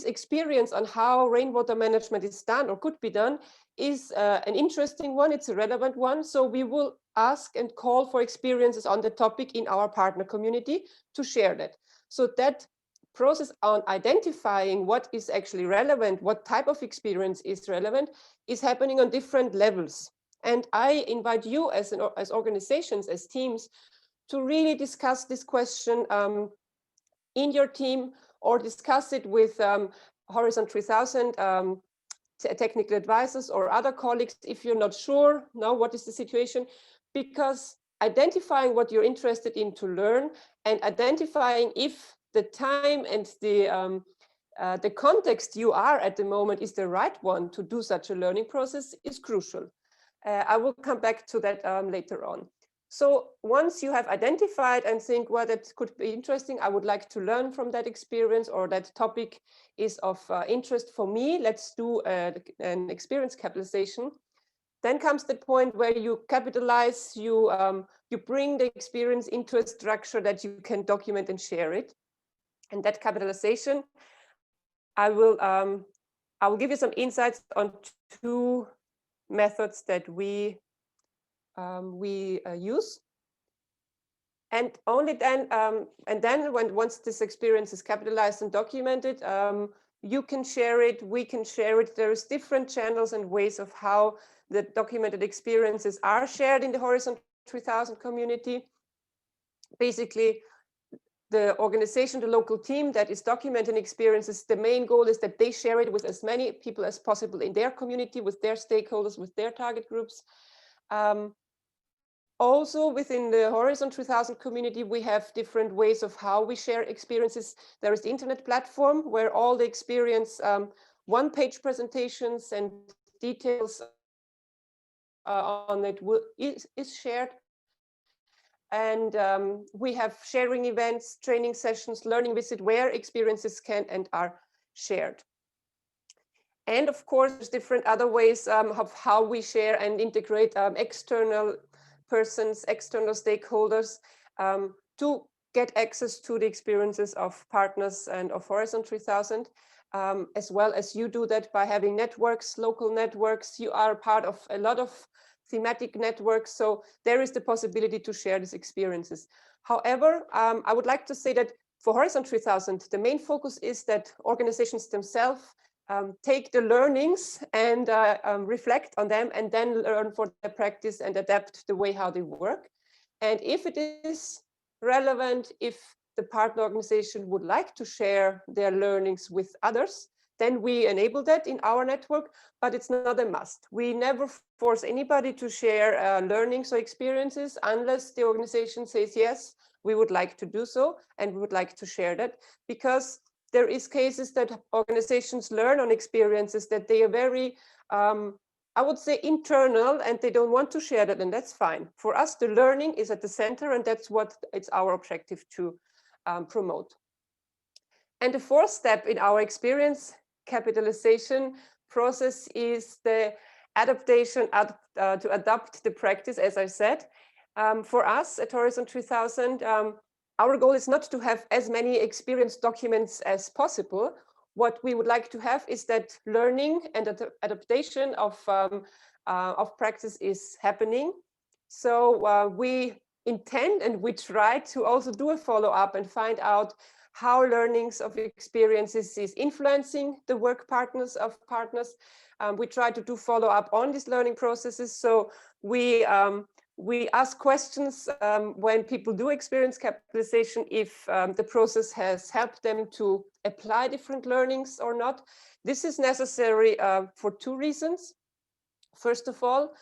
experience on how rainwater management is done or could be done is an interesting one, it's a relevant one. So we will ask and call for experiences on the topic in our partner community to share that. So that process on identifying what is actually relevant, what type of experience is relevant, is happening on different levels. And I invite you as organizations, as teams, to really discuss this question in your team or discuss it with Horizon 3000 technical advisors or other colleagues if you're not sure now what is the situation, because identifying what you're interested in to learn and identifying if the time and the context you are at the moment is the right one to do such a learning process is crucial. I will come back to that later on. So once you have identified and think, well, that could be interesting, I would like to learn from that experience, or that topic is of interest for me, let's do an experience capitalization. Then comes the point where you capitalize, you bring the experience into a structure that you can document and share it. And that capitalization, I will give you some insights on two methods that we use. And only then, once this experience is capitalized and documented, you can share it, we can share it. There's different channels and ways of how the documented experiences are shared in the Horizon 3000 community. Basically, the organization, the local team that is documenting experiences, the main goal is that they share it with as many people as possible in their community, with their stakeholders, with their target groups. Also within the Horizon 3000 community, we have different ways of how we share experiences. There is the internet platform where all the experience one-page presentations and details on it is shared. And we have sharing events, training sessions, learning visit where experiences can and are shared. And of course, there's different other ways of how we share and integrate external persons, external stakeholders to get access to the experiences of partners and of Horizon 3000, as well as you do that by having networks, local networks. You are part of a lot of thematic networks, so there is the possibility to share these experiences. However, I would like to say that for Horizon 3000, the main focus is that organizations themselves take the learnings and reflect on them, and then learn for their practice and adapt the way how they work. And if it is relevant, if the partner organization would like to share their learnings with others, then we enable that in our network, but it's not a must. We never force anybody to share learnings or experiences unless the organization says, yes, we would like to do so, and we would like to share that, because there is cases that organizations learn on experiences that they are very, I would say, internal, and they don't want to share that, and that's fine. For us, the learning is at the center, and that's what it's our objective to promote. And the fourth step in our experience capitalization process is the adaptation to adapt the practice, as I said. For us at Horizon 3000, our goal is not to have as many experience documents as possible. What we would like to have is that learning and adaptation of practice is happening. So we intend and we try to also do a follow-up and find out how learnings of experiences is influencing the work partners of partners. We try to do follow-up on these learning processes. So we ask questions when people do experience capitalization, if the process has helped them to apply different learnings or not. This is necessary for two reasons. First of all,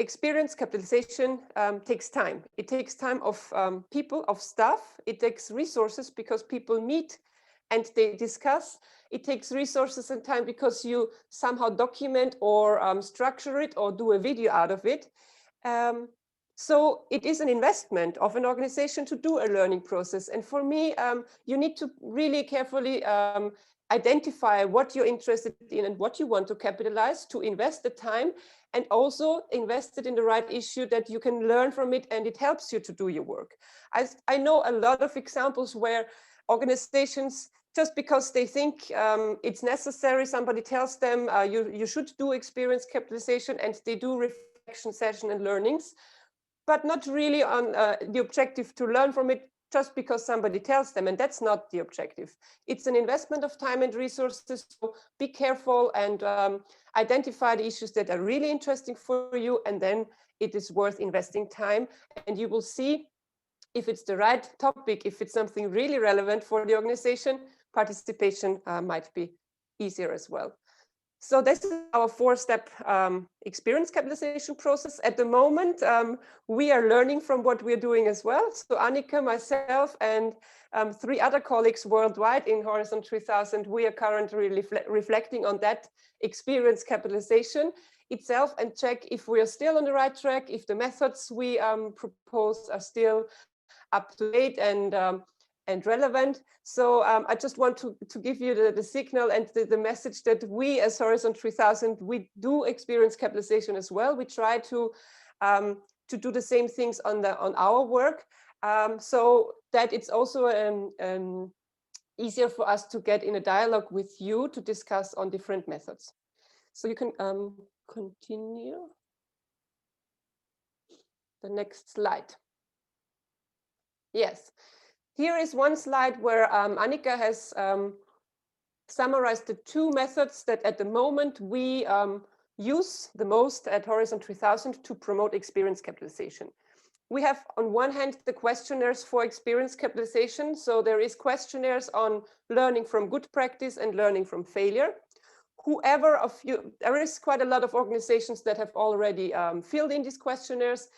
experience capitalization takes time. It takes time of people, of staff. It takes resources because people meet and they discuss. It takes resources and time because you somehow document or structure it or do a video out of it. So it is an investment of an organization to do a learning process. And for me, you need to really carefully identify what you're interested in and what you want to capitalize, to invest the time, and also invest it in the right issue that you can learn from it and it helps you to do your work. I know a lot of examples where organizations, just because they think it's necessary, somebody tells them you should do experience capitalization, and they do reflection session and learnings, but not really on the objective to learn from it just because somebody tells them, and that's not the objective. It's an investment of time and resources, so be careful and identify the issues that are really interesting for you, and then it is worth investing time, and you will see if it's the right topic, if it's something really relevant for the organization, participation might be easier as well. So this is our 4-step experience capitalization process. At the moment, we are learning from what we're doing as well. So Annika, myself, and 3 other colleagues worldwide in Herout 3000, we are currently reflecting on that experience capitalization itself and check if we are still on the right track, if the methods we propose are still up to date and relevant. So I just want to give you the signal and the message that we as Herout 3000, we do experience capitalization as well. We try to do the same things on our work, so that it's also easier for us to get in a dialogue with you to discuss on different methods. So you can continue. The next slide. Yes. Here is one slide where Annika has summarized the 2 methods that at the moment we use the most at Herout 3000 to promote experience capitalization. We have on one hand the questionnaires for experience capitalization. So there is questionnaires on learning from good practice and learning from failure. Whoever of you, there is quite a lot of organizations that have already filled in these questionnaires.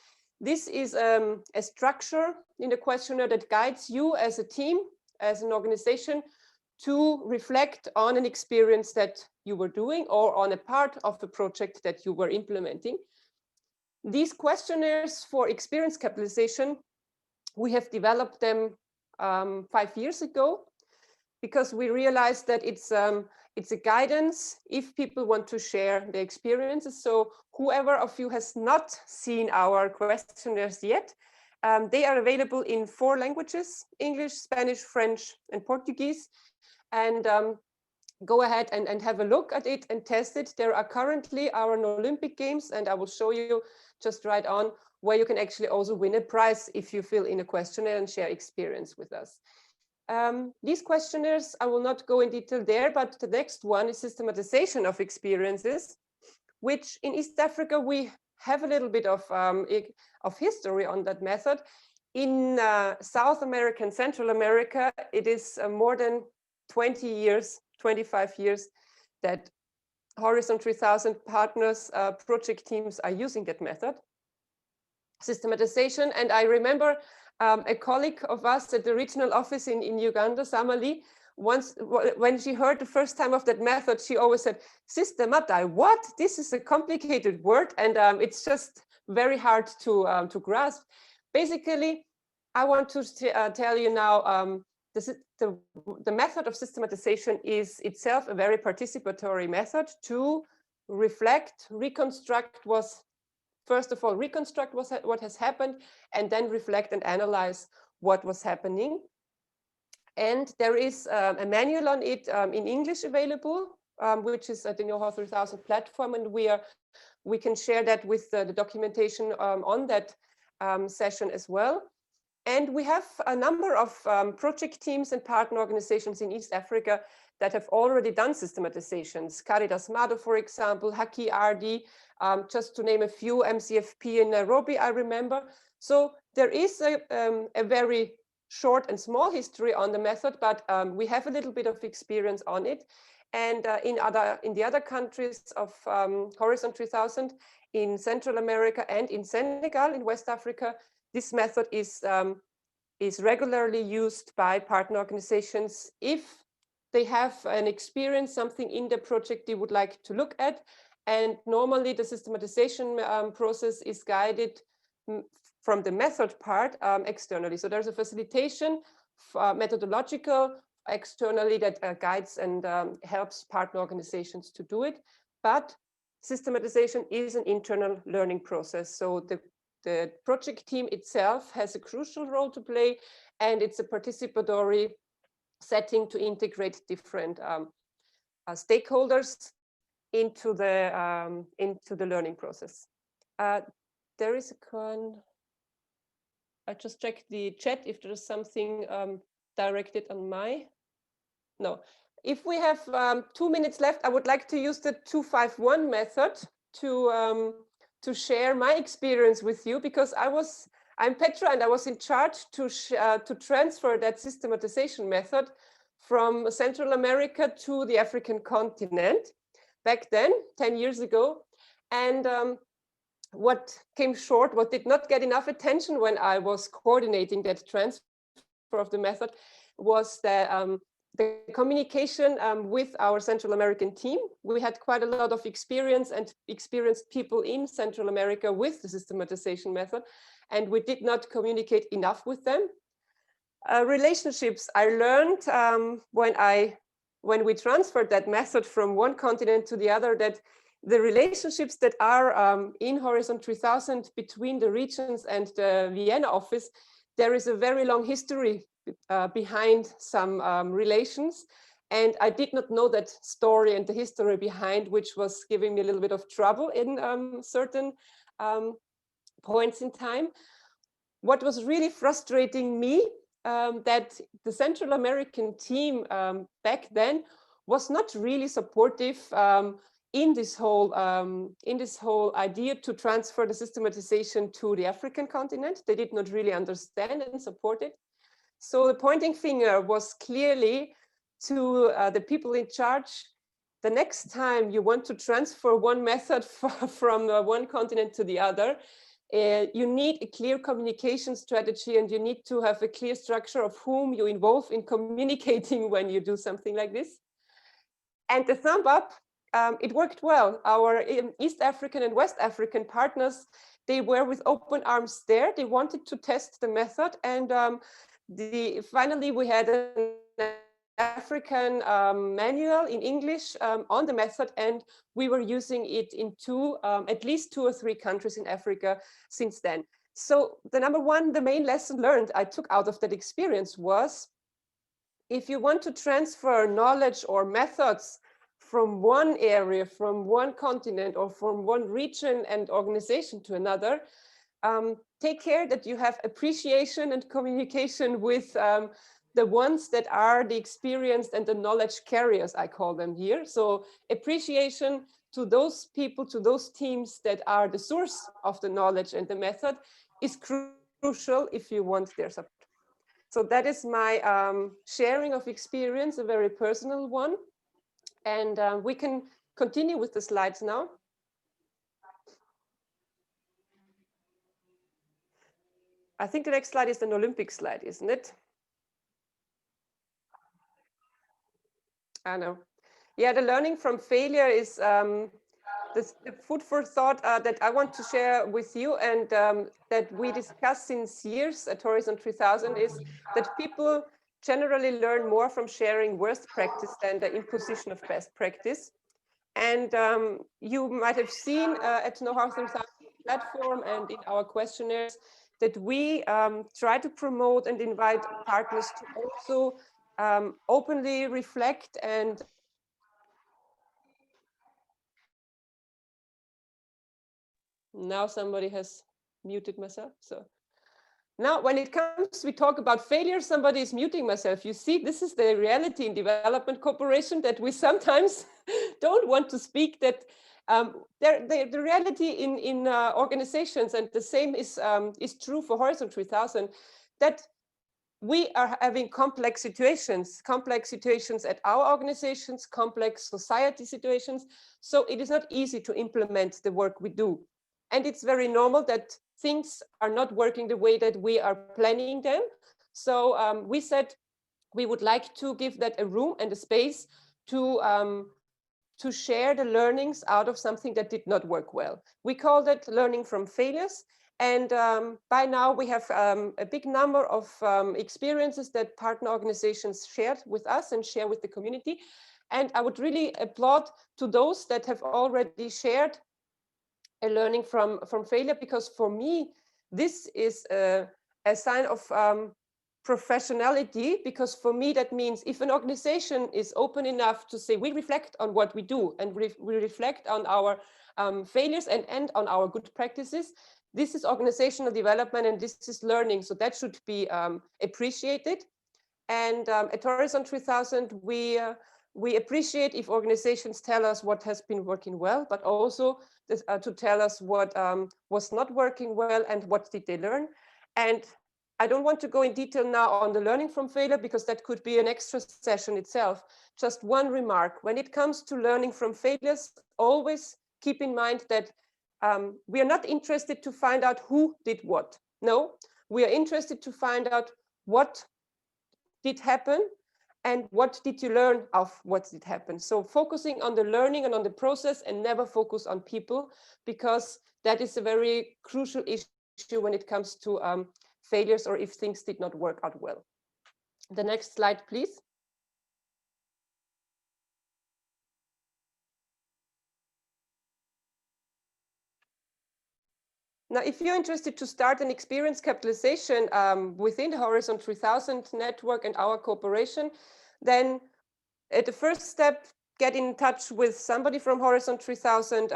This is a structure in the questionnaire that guides you as a team, as an organization, to reflect on an experience that you were doing or on a part of the project that you were implementing. These questionnaires for experience capitalization, we have developed them 5 years ago because we realized that it's a guidance if people want to share their experiences. So whoever of you has not seen our questionnaires yet, they are available in 4 languages: English, Spanish, French, and Portuguese. And go ahead and have a look at it and test it. There are currently our Olympic Games, and I will show you just right on where you can actually also win a prize if you fill in a questionnaire and share experience with us. These questionnaires, I will not go in detail there, but the next one is systematization of experiences, which in East Africa, we have a little bit of history on that method. In South America and Central America, it is more than 20 years, 25 years that Herout 3000 partners, project teams are using that method, systematization. And I remember a colleague of us at the regional office in Uganda, Samali, once when she heard the first time of that method, she always said, "Systematai, what? This is a complicated word, and it's just very hard to grasp." Basically, I want to tell you now, the method of systematization is itself a very participatory method to reflect, reconstruct first of all, reconstruct what has happened, and then reflect and analyze what was happening. And there is a manual on it in English available, which is at the KNOW-HOW 3000 platform, and we can share that with the documentation on that session as well. And we have a number of project teams and partner organizations in East Africa that have already done systematizations. Caritas Mado, for example, Haki RD, just to name a few, MCFP in Nairobi, I remember. So there is a very short and small history on the method, but we have a little bit of experience on it. And in the other countries of Herout 3000, in Central America and in Senegal, in West Africa, this method is regularly used by partner organizations if they have an experience, something in the project they would like to look at. And normally the systematization process is guided from the method part externally. So there's a facilitation methodological externally that guides and helps partner organizations to do it. But systematization is an internal learning process. So the project team itself has a crucial role to play, and it's a participatory setting to integrate different stakeholders into the learning process. There is I just checked the chat if there is something directed on no. If we have 2 minutes left, I would like to use the 251 method to share my experience with you, because I'm Petra and I was in charge to transfer that systematization method from Central America to the African continent back then, 10 years ago. And what came short, what did not get enough attention when I was coordinating that transfer of the method, was the communication with our Central American team. We had quite a lot of experience and experienced people in Central America with the systematization method, and we did not communicate enough with them. Relationships I learned when we transferred that method from one continent to the other, that the relationships that are in Horizon 3000 between the regions and the Vienna office, there is a very long history behind some relations. And I did not know that story and the history behind, which was giving me a little bit of trouble in certain points in time. What was really frustrating me, that the Central American team back then was not really supportive in this whole idea to transfer the systematization to the African continent. They did not really understand and support it. So the pointing finger was clearly to the people in charge. The next time you want to transfer one method from one continent to the other, you need a clear communication strategy, and you need to have a clear structure of whom you involve in communicating when you do something like this. And the thumb up, it worked well. Our East African and West African partners, they were with open arms there. They wanted to test the method, and finally we had an African manual in English on the method, and we were using it in at least 2 or 3 countries in Africa since then. So the main lesson learned I took out of that experience was, if you want to transfer knowledge or methods from one area, from one continent, or from one region and organization to another, take care that you have appreciation and communication with the ones that are the experienced and the knowledge carriers, I call them here. So appreciation to those people, to those teams that are the source of the knowledge and the method is crucial if you want their support. So that is my sharing of experience, a very personal one. And we can continue with the slides now. I think the next slide is an Olympic slide, isn't it? I know. Yeah, the learning from failure is the food for thought that I want to share with you, and that we discuss since years at Horizon 3000, is that people generally learn more from sharing worst practice than the imposition of best practice. And you might have seen at KNOW-HOW 3000 platform and in our questionnaires that we try to promote and invite partners to also openly reflect and now somebody has muted myself. So now when it comes, we talk about failure, somebody is muting myself. You see, this is the reality in development cooperation, that we sometimes don't want to speak, that the reality in organizations, and the same is true for Horizon 3000, that we are having complex situations at our organizations, complex society situations. So it is not easy to implement the work we do. And it's very normal that things are not working the way that we are planning them. So we said we would like to give that a room and a space to share the learnings out of something that did not work well. We call that learning from failures. And by now we have a big number of experiences that partner organizations shared with us and share with the community. And I would really applaud to those that have already shared a learning from failure, because for me, this is a sign of professionality, because for me, that means if an organization is open enough to say, we reflect on what we do, and we reflect on our failures and on our good practices, this is organizational development and this is learning. So that should be appreciated. And at Horizon 3000, we appreciate if organizations tell us what has been working well, but also to tell us what was not working well and what did they learn. And I don't want to go in detail now on the learning from failure, because that could be an extra session itself. Just one remark: when it comes to learning from failures, always keep in mind that we are not interested to find out who did what. No, we are interested to find out what did happen and what did you learn of what did happen. So focusing on the learning and on the process, and never focus on people, because that is a very crucial issue when it comes to failures or if things did not work out well. The next slide, please. Now, if you're interested to start an experience capitalization within the Horizon 3000 network and our cooperation, then at the first step, get in touch with somebody from Horizon 3000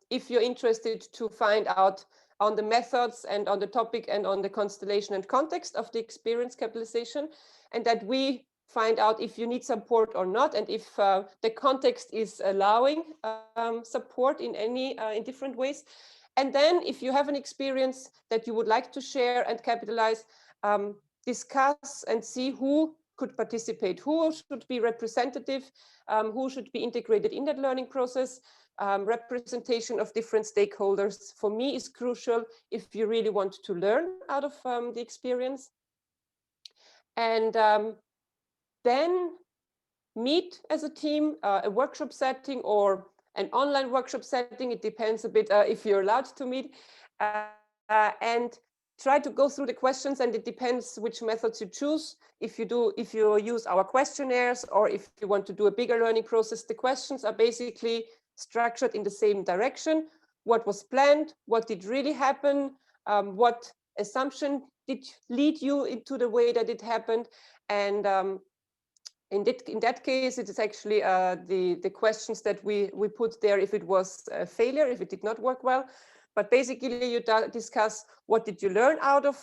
if you're interested to find out on the methods and on the topic and on the constellation and context of the experience capitalization, and that we find out if you need support or not, and if the context is allowing support in in different ways. And then if you have an experience that you would like to share and capitalize, discuss and see who could participate, who should be representative, who should be integrated in that learning process. Representation of different stakeholders, for me, is crucial if you really want to learn out of the experience. And then meet as a team, a workshop setting or an online workshop setting. It depends a bit if you're allowed to meet, and try to go through the questions, and it depends which methods you choose. If you use our questionnaires, or if you want to do a bigger learning process, the questions are basically structured in the same direction. What was planned? What did really happen? What assumption did lead you into the way that it happened? And in that case, it is actually the questions that we put there if it was a failure, if it did not work well. But basically, you discuss what did you learn out of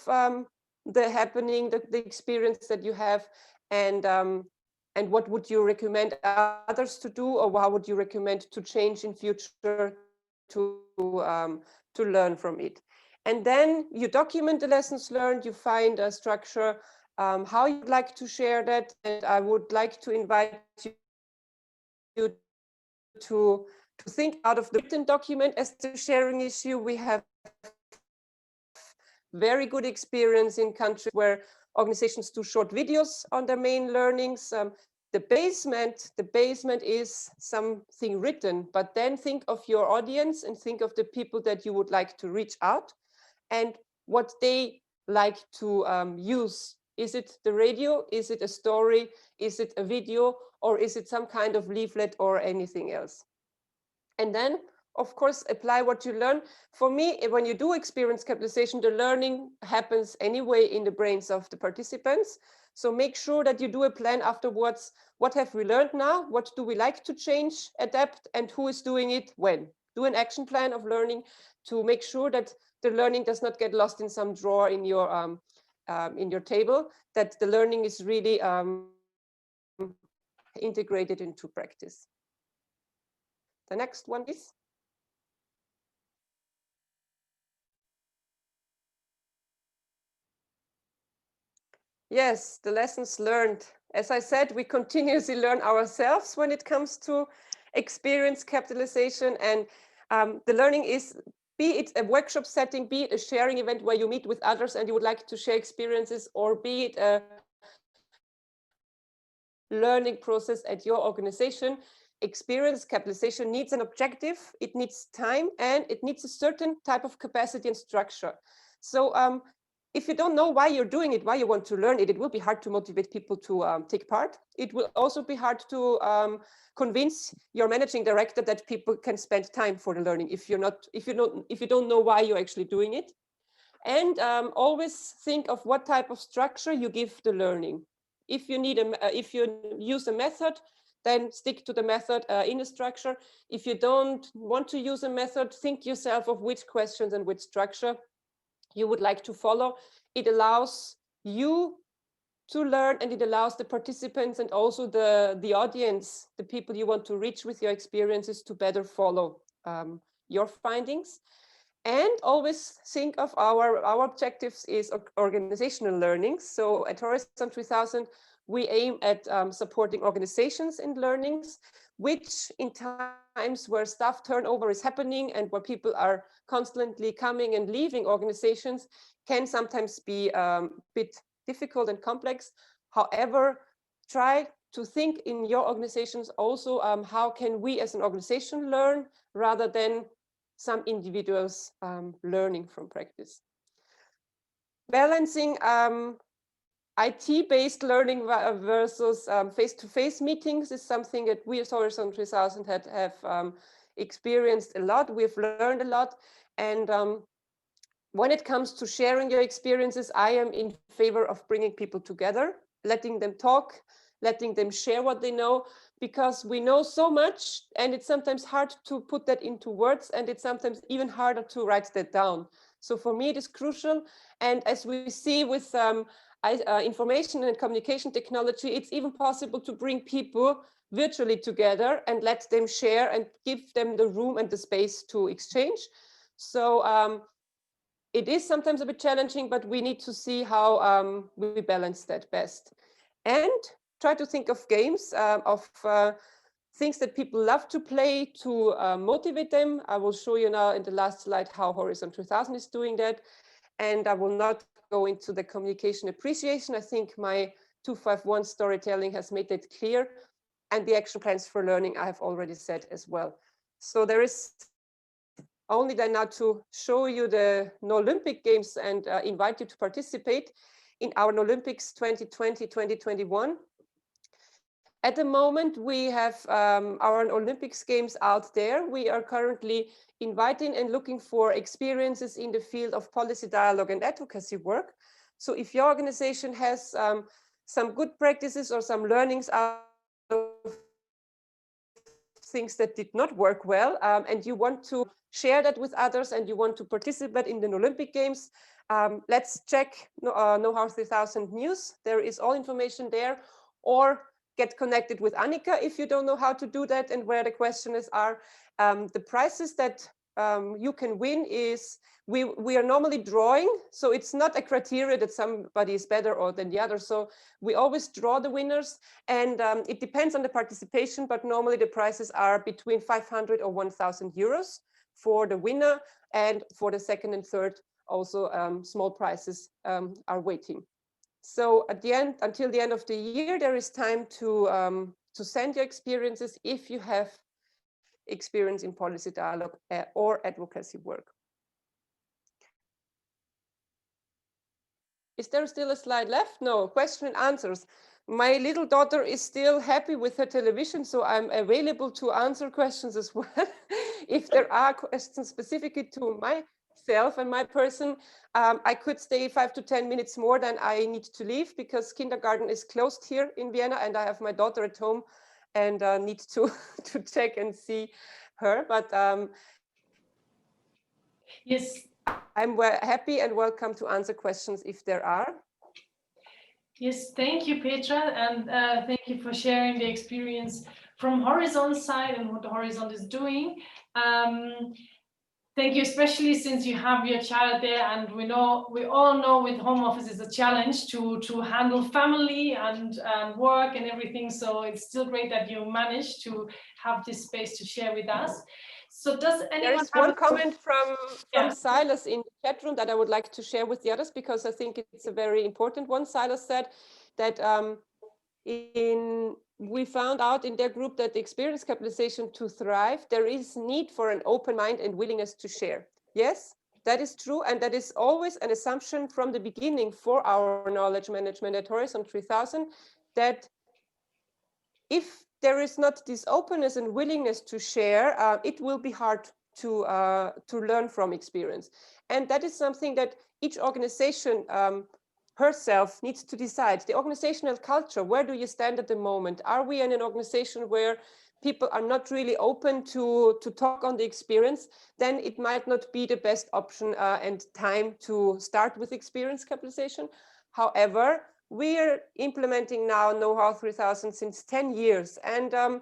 the happening, the experience that you have, and what would you recommend others to do, or how would you recommend to change in future to learn from it. And then you document the lessons learned, you find a structure, how you'd like to share that. And I would like to invite you to think out of the written document as the sharing issue. We have very good experience in countries where organizations do short videos on their main learnings. The basement is something written, but then think of your audience and think of the people that you would like to reach out and what they like to use. Is it the radio? Is it a story? Is it a video? Or is it some kind of leaflet or anything else? And then, of course, apply what you learn. For me, when you do experience capitalization, the learning happens anyway in the brains of the participants. So make sure that you do a plan afterwards. What have we learned now? What do we like to change, adapt, and who is doing it when? Do an action plan of learning to make sure that the learning does not get lost in some drawer in your table, that the learning is really integrated into practice. The next one, please. Yes, the lessons learned. As I said, we continuously learn ourselves when it comes to experience capitalization, and the learning is, be it a workshop setting, be it a sharing event where you meet with others and you would like to share experiences, or be it a learning process at your organization. Experience capitalization needs an objective, it needs time, and it needs a certain type of capacity and structure. So if you don't know why you're doing it, why you want to learn it, it will be hard to motivate people to take part. It will also be hard to convince your managing director that people can spend time for the learning if you don't know why you're actually doing it. And always think of what type of structure you give the learning. If you use a method, then stick to the method in the structure. If you don't want to use a method, think yourself of which questions and which structure you would like to follow. It allows you to learn, and it allows the participants and also the audience, the people you want to reach with your experiences, to better follow your findings. And always think of our objectives is organizational learning. So at Horizon 3000, we aim at supporting organizations in learnings, which in times where staff turnover is happening and where people are constantly coming and leaving organizations can sometimes be a bit difficult and complex. However, try to think in your organizations also, how can we as an organization learn rather than some individuals learning from practice. Balancing IT-based learning versus face-to-face meetings is something that we as Horizon 3000 have experienced a lot. We've learned a lot. And when it comes to sharing your experiences, I am in favor of bringing people together, letting them talk, letting them share what they know, because we know so much and it's sometimes hard to put that into words, and it's sometimes even harder to write that down. So for me, it is crucial. And as we see with information and communication technology, it's even possible to bring people virtually together and let them share and give them the room and the space to exchange. So it is sometimes a bit challenging, but we need to see how we balance that best. And try to think of games, of things that people love to play to motivate them. I will show you now in the last slide how Horizon 3000 is doing that. And I will not go into the communication appreciation. I think my 251 storytelling has made that clear. And the action plans for learning, I have already said as well. So there is only then now to show you the Olympic Games and invite you to participate in our Olympics 2020-2021. At the moment, we have our Olympics Games out there. We are currently inviting and looking for experiences in the field of policy dialogue and advocacy work. So if your organization has some good practices or some learnings out of things that did not work well, and you want to share that with others and you want to participate in the Olympic Games, let's check KNOW-HOW 3000 news. There is all information there, or get connected with Annika if you don't know how to do that and where the questions are. The prizes that you can win is, we are normally drawing, so it's not a criteria that somebody is better or than the other. So we always draw the winners, and it depends on the participation, but normally the prizes are between 500 or 1,000 euros for the winner, and for the second and third also small prizes are waiting. So at the end, until the end of the year, there is time to send your experiences if you have experience in policy dialogue or advocacy work. Is there still a slide left? No, question and answers. My little daughter is still happy with her television, so I'm available to answer questions as well. If there are questions specifically to myself and my person, I could stay 5 to 10 minutes more than I need to leave, because kindergarten is closed here in Vienna and I have my daughter at home and need to check and see her. But yes, I'm happy and welcome to answer questions if there are. Yes, thank you, Petra, and thank you for sharing the experience from Horizon's side and what the Horizon is doing. Thank you, especially since you have your child there, and we all know with home office is a challenge to handle family and work and everything. So it's still great that you managed to have this space to share with us. So does anyone There is one comment from Silas in the chat room that I would like to share with the others, because I think it's a very important one. Silas said that we found out in their group that the experience capitalization to thrive, there is need for an open mind and willingness to share. Yes, that is true. And that is always an assumption from the beginning for our knowledge management at Horizon 3000, that if there is not this openness and willingness to share, it will be hard to learn from experience. And that is something that each organization herself needs to decide. The organizational culture, where do you stand at the moment? Are we in an organization where people are not really open to talk on the experience? Then it might not be the best option and time to start with experience capitalization. However, we're implementing now KNOW-HOW 3000 since 10 years. And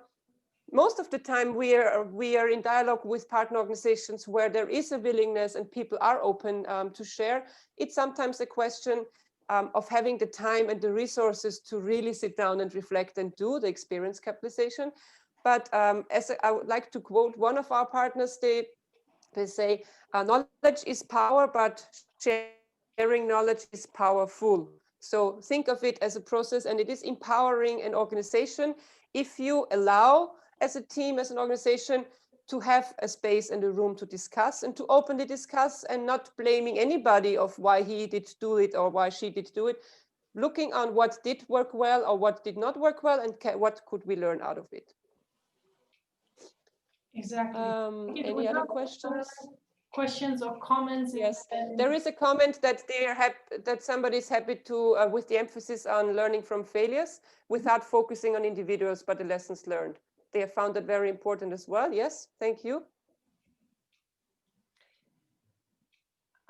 most of the time we are in dialogue with partner organizations where there is a willingness and people are open to share. It's sometimes a question of having the time and the resources to really sit down and reflect and do the experience capitalization. But as I would like to quote one of our partners, they say, knowledge is power, but sharing knowledge is powerful. So think of it as a process, and it is empowering an organization if you allow, as a team, as an organization, to have a space and a room to discuss and to openly discuss, and not blaming anybody of why he did do it or why she did do it, looking on what did work well or what did not work well, and what could we learn out of it. Exactly. Any other questions? Questions or comments? Yes, there is a comment that that somebody is happy to, with the emphasis on learning from failures without focusing on individuals, but the lessons learned. They have found that very important as well. Yes, thank you.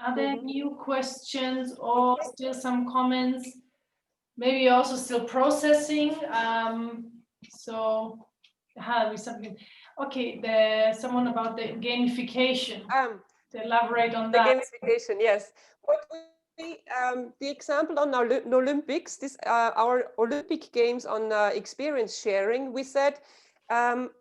Are there new questions or still some comments? Maybe also still processing. So, we something. Okay, there's someone about the gamification. To elaborate on the that. Gamification, yes. What we, the example on our Olympics, our Olympic Games on experience sharing, we said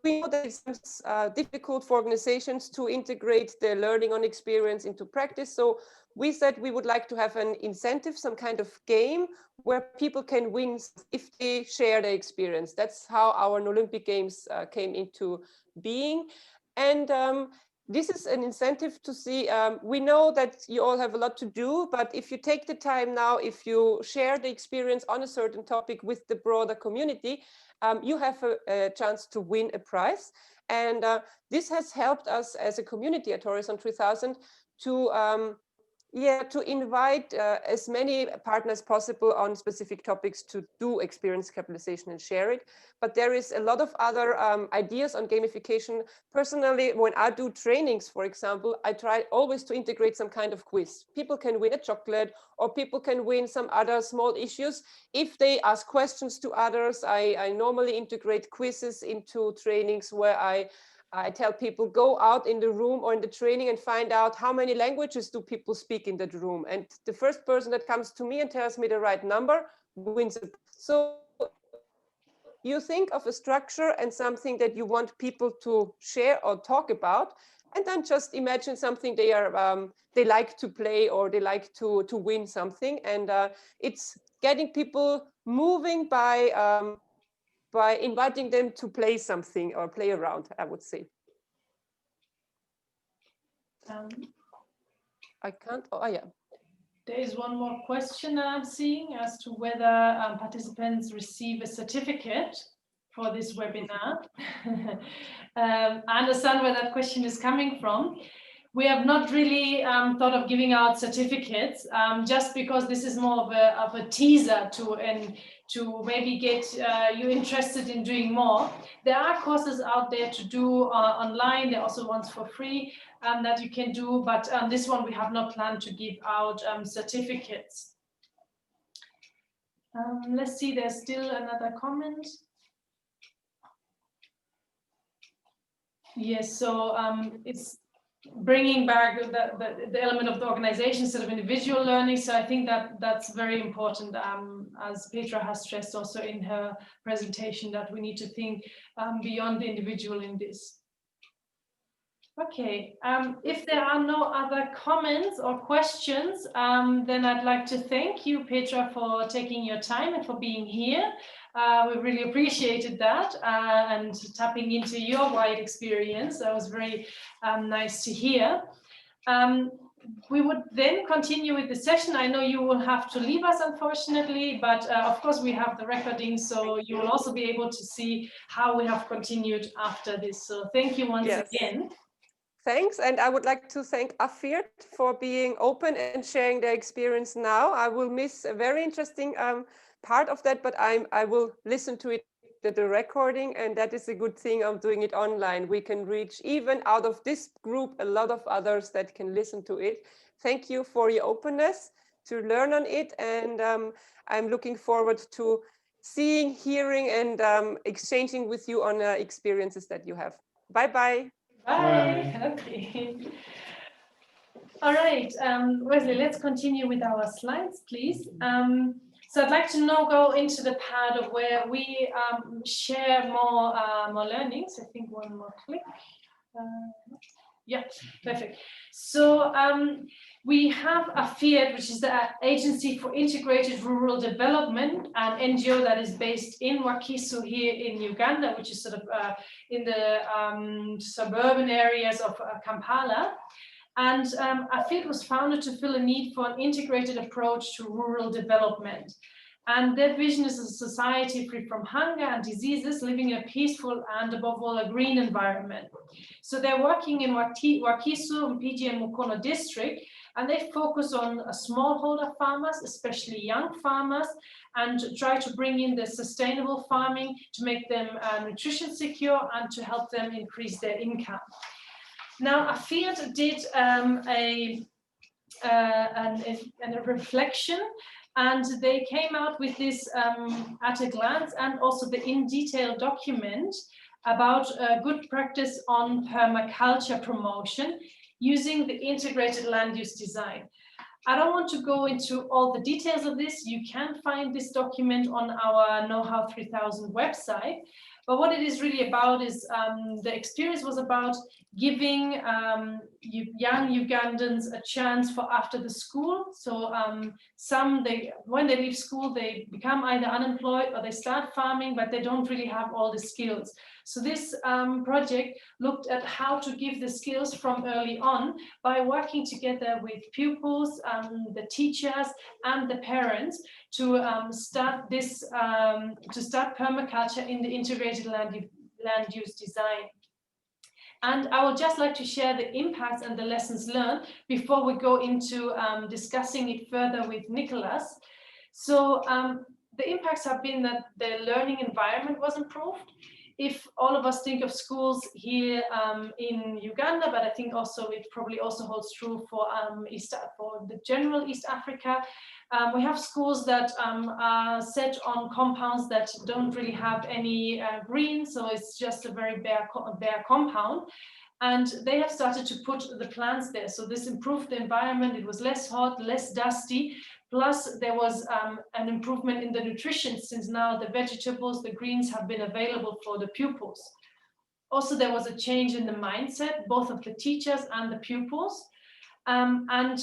we know that it's difficult for organizations to integrate the learning on experience into practice. So we said we would like to have an incentive, some kind of game where people can win if they share their experience. That's how our Olympic Games came into being. And this is an incentive to see, we know that you all have a lot to do, but if you take the time now, if you share the experience on a certain topic with the broader community, you have a chance to win a prize. And this has helped us as a community at Horizon 3000 to invite as many partners possible on specific topics to do experience capitalization and share it. But there is a lot of other ideas on gamification. Personally, when I do trainings, for example, I try always to integrate some kind of quiz. People can win a chocolate, or people can win some other small issues. If they ask questions to others, I normally integrate quizzes into trainings where I tell people, go out in the room or in the training and find out how many languages do people speak in that room. And the first person that comes to me and tells me the right number wins it. So you think of a structure and something that you want people to share or talk about, and then just imagine something they like to play or they like to win something. And it's getting people moving by inviting them to play something or play around, I would say. I can't, oh yeah. There is one more question I'm seeing as to whether participants receive a certificate for this webinar. I understand where that question is coming from. We have not really thought of giving out certificates, just because this is more of a teaser to maybe get you interested in doing more. There are courses out there to do online. There are also ones for free that you can do, but this one we have not planned to give out certificates. Let's see, there's still another comment. Yes, so it's bringing back the element of the organization instead of individual learning. So I think that's very important, as Petra has stressed also in her presentation, that we need to think beyond the individual in this. Okay, if there are no other comments or questions, then I'd like to thank you, Petra, for taking your time and for being here. We really appreciated that and tapping into your wide experience. That was very nice to hear. We would then continue with the session. I know you will have to leave us, unfortunately, but of course we have the recording, so you will also be able to see how we have continued after this. So thank you once again. Thanks, and I would like to thank Herout for being open and sharing their experience now. I will miss a very interesting part of that, but I will listen to it, the recording, and that is a good thing of doing it online. We can reach, even out of this group, a lot of others that can listen to it. Thank you for your openness to learn on it, and I'm looking forward to seeing, hearing, and exchanging with you on experiences that you have. Bye-bye. Bye. Okay. All right, Wesley, let's continue with our slides, please. So I'd like to now go into the part of where we share more learnings. I think one more click. Yeah, perfect. So we have AFIAT, which is the Agency for Integrated Rural Development, an NGO that is based in Wakiso here in Uganda, which is sort of in the suburban areas of Kampala. And AFIAT was founded to fill a need for an integrated approach to rural development. And their vision is a society free from hunger and diseases, living in a peaceful and, above all, a green environment. So they're working in Wakiso, Mpigi, and Mukono district, and they focus on smallholder farmers, especially young farmers, and try to bring in the sustainable farming to make them nutrition secure and to help them increase their income. Now, AFIAT did a reflection, and they came out with this at a glance and also the in-detail document about good practice on permaculture promotion using the integrated land use design. I don't want to go into all the details of this. You can find this document on our KNOW-HOW3000 website. But what it is really about is the experience was about giving young Ugandans a chance for after the school. So when they leave school, they become either unemployed or they start farming, but they don't really have all the skills. So this project looked at how to give the skills from early on by working together with pupils, the teachers, and the parents to start permaculture in the integrated land use design. And I would just like to share the impacts and the lessons learned before we go into discussing it further with Nicholas. So the impacts have been that the learning environment was improved. If all of us think of schools here in Uganda, but I think also it probably also holds true for the general East Africa, we have schools that are set on compounds that don't really have any green, so it's just a very bare compound. And they have started to put the plants there. So this improved the environment. It was less hot, less dusty. Plus, there was an improvement in the nutrition, since now the vegetables, the greens have been available for the pupils. Also, there was a change in the mindset, both of the teachers and the pupils. And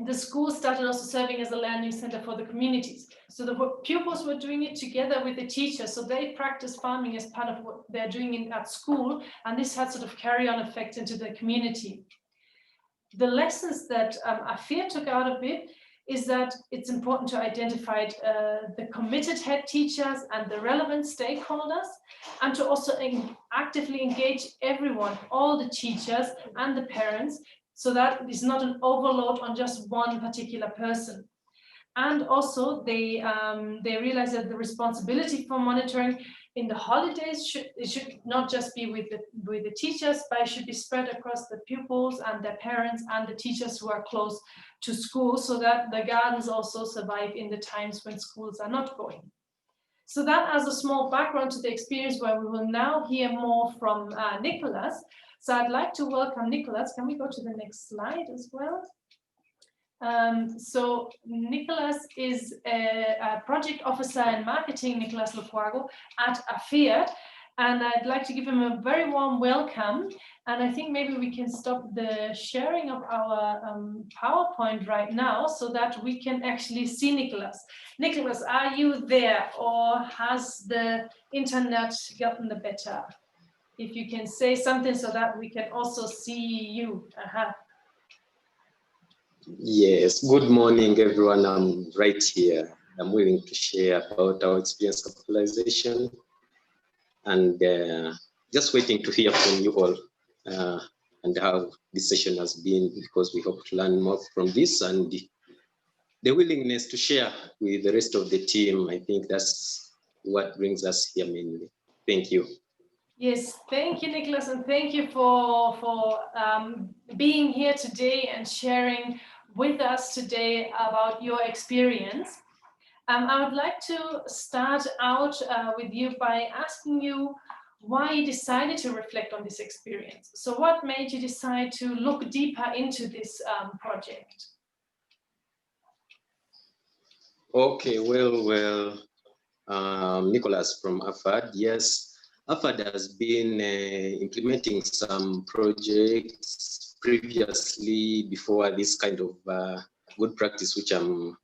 the school started also serving as a learning center for the communities. So the pupils were doing it together with the teachers. So they practice farming as part of what they're doing at school. And this had sort of carry-on effect into the community. The lessons that AFIAT took out of it is that it's important to identify the committed head teachers and the relevant stakeholders, and to also actively engage everyone, all the teachers and the parents, so that it's not an overload on just one particular person. And also they realize that the responsibility for monitoring in the holidays should not just be with the teachers, but it should be spread across the pupils and their parents and the teachers who are close to school, so that the gardens also survive in the times when schools are not going. So that as a small background to the experience, where we will now hear more from Nicholas. So I'd like to welcome Nicholas. Can we go to the next slide as well? So Nicholas is a project officer in marketing, Nicholas Lukwago, at AFIAT, and I'd like to give him a very warm welcome. And I think maybe we can stop the sharing of our PowerPoint right now, so that we can actually see Nicholas. Nicholas, are you there, or has the internet gotten the better? If you can say something so that we can also see you. Yes, good morning, everyone. I'm right here. I'm willing to share about our experience of capitalization, and just waiting to hear from you all and how this session has been, because we hope to learn more from this, and the willingness to share with the rest of the team. I think that's what brings us here mainly. Thank you. Yes, thank you, Nicholas, and thank you for being here today and sharing with us today about your experience. I would like to start out with you by asking you why you decided to reflect on this experience. So what made you decide to look deeper into this project? Okay, well, Nicholas from AFAD. Yes, AFAD has been implementing some projects previously before this kind of good practice, which I'm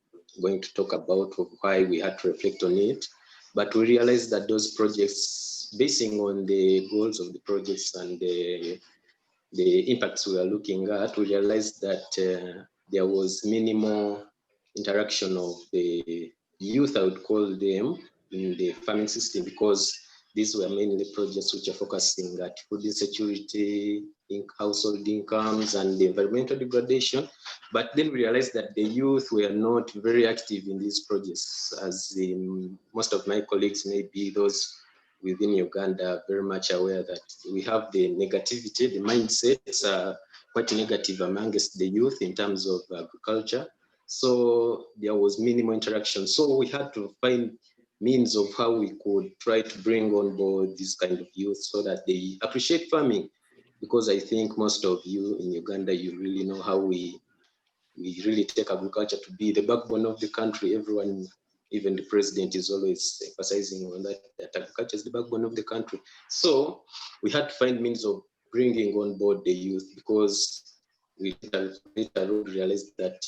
going to talk about, of why we had to reflect on it. But we realized that those projects, basing on the goals of the projects and the impacts we are looking at, we realized that there was minimal interaction of the youth, I would call them, in the farming system, because these were mainly projects which are focusing at food insecurity, household incomes, and the environmental degradation. But then we realized that the youth were not very active in these projects, as most of my colleagues, maybe those within Uganda, are very much aware that we have the negativity, the mindsets are quite negative amongst the youth in terms of agriculture. So there was minimal interaction. So we had to find means of how we could try to bring on board this kind of youth so that they appreciate farming. Because I think most of you in Uganda, you really know how we really take agriculture to be the backbone of the country. Everyone, even the president, is always emphasizing on that agriculture is the backbone of the country. So we had to find means of bringing on board the youth, because we later realized that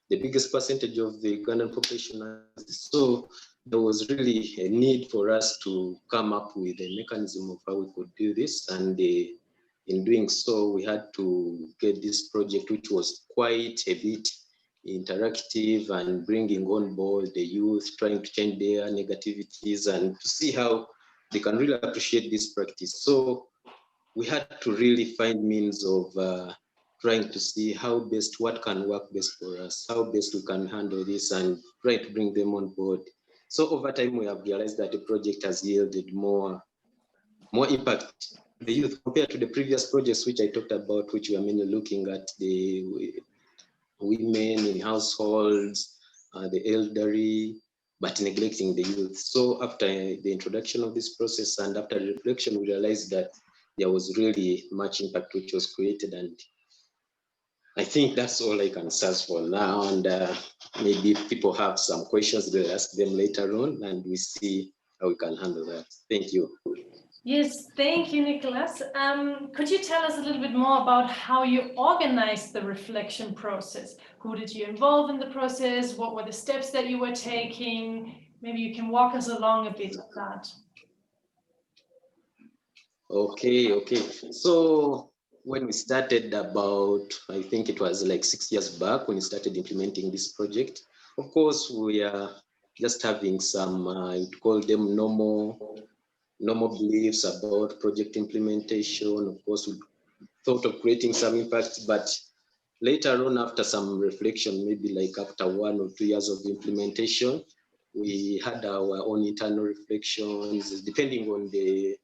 the biggest percentage of the Ugandan population. So there was really a need for us to come up with a mechanism of how we could do this. And in doing so, we had to get this project, which was quite a bit interactive and bringing on board the youth, trying to change their negativities and to see how they can really appreciate this practice. So we had to really find means of trying to see how best, what can work best for us, how best we can handle this and try to bring them on board. So over time, we have realized that the project has yielded more impact to the youth compared to the previous projects, which I talked about, which we are mainly looking at the women in households, the elderly, but neglecting the youth. So after the introduction of this process and after reflection, we realized that there was really much impact which was created, and I think that's all I can search for now. And maybe if people have some questions, they'll ask them later on, and we see how we can handle that. Thank you. Yes, thank you, Nicholas. Could you tell us a little bit more about how you organized the reflection process? Who did you involve in the process? What were the steps that you were taking? Maybe you can walk us along a bit of that. Okay. So when we started about, I think it was like 6 years back when we started implementing this project, of course, we are just having some, I'd call them normal beliefs about project implementation. Of course, we thought of creating some impact, but later on, after some reflection, maybe like after 1 or 2 years of implementation, we had our own internal reflections, depending on the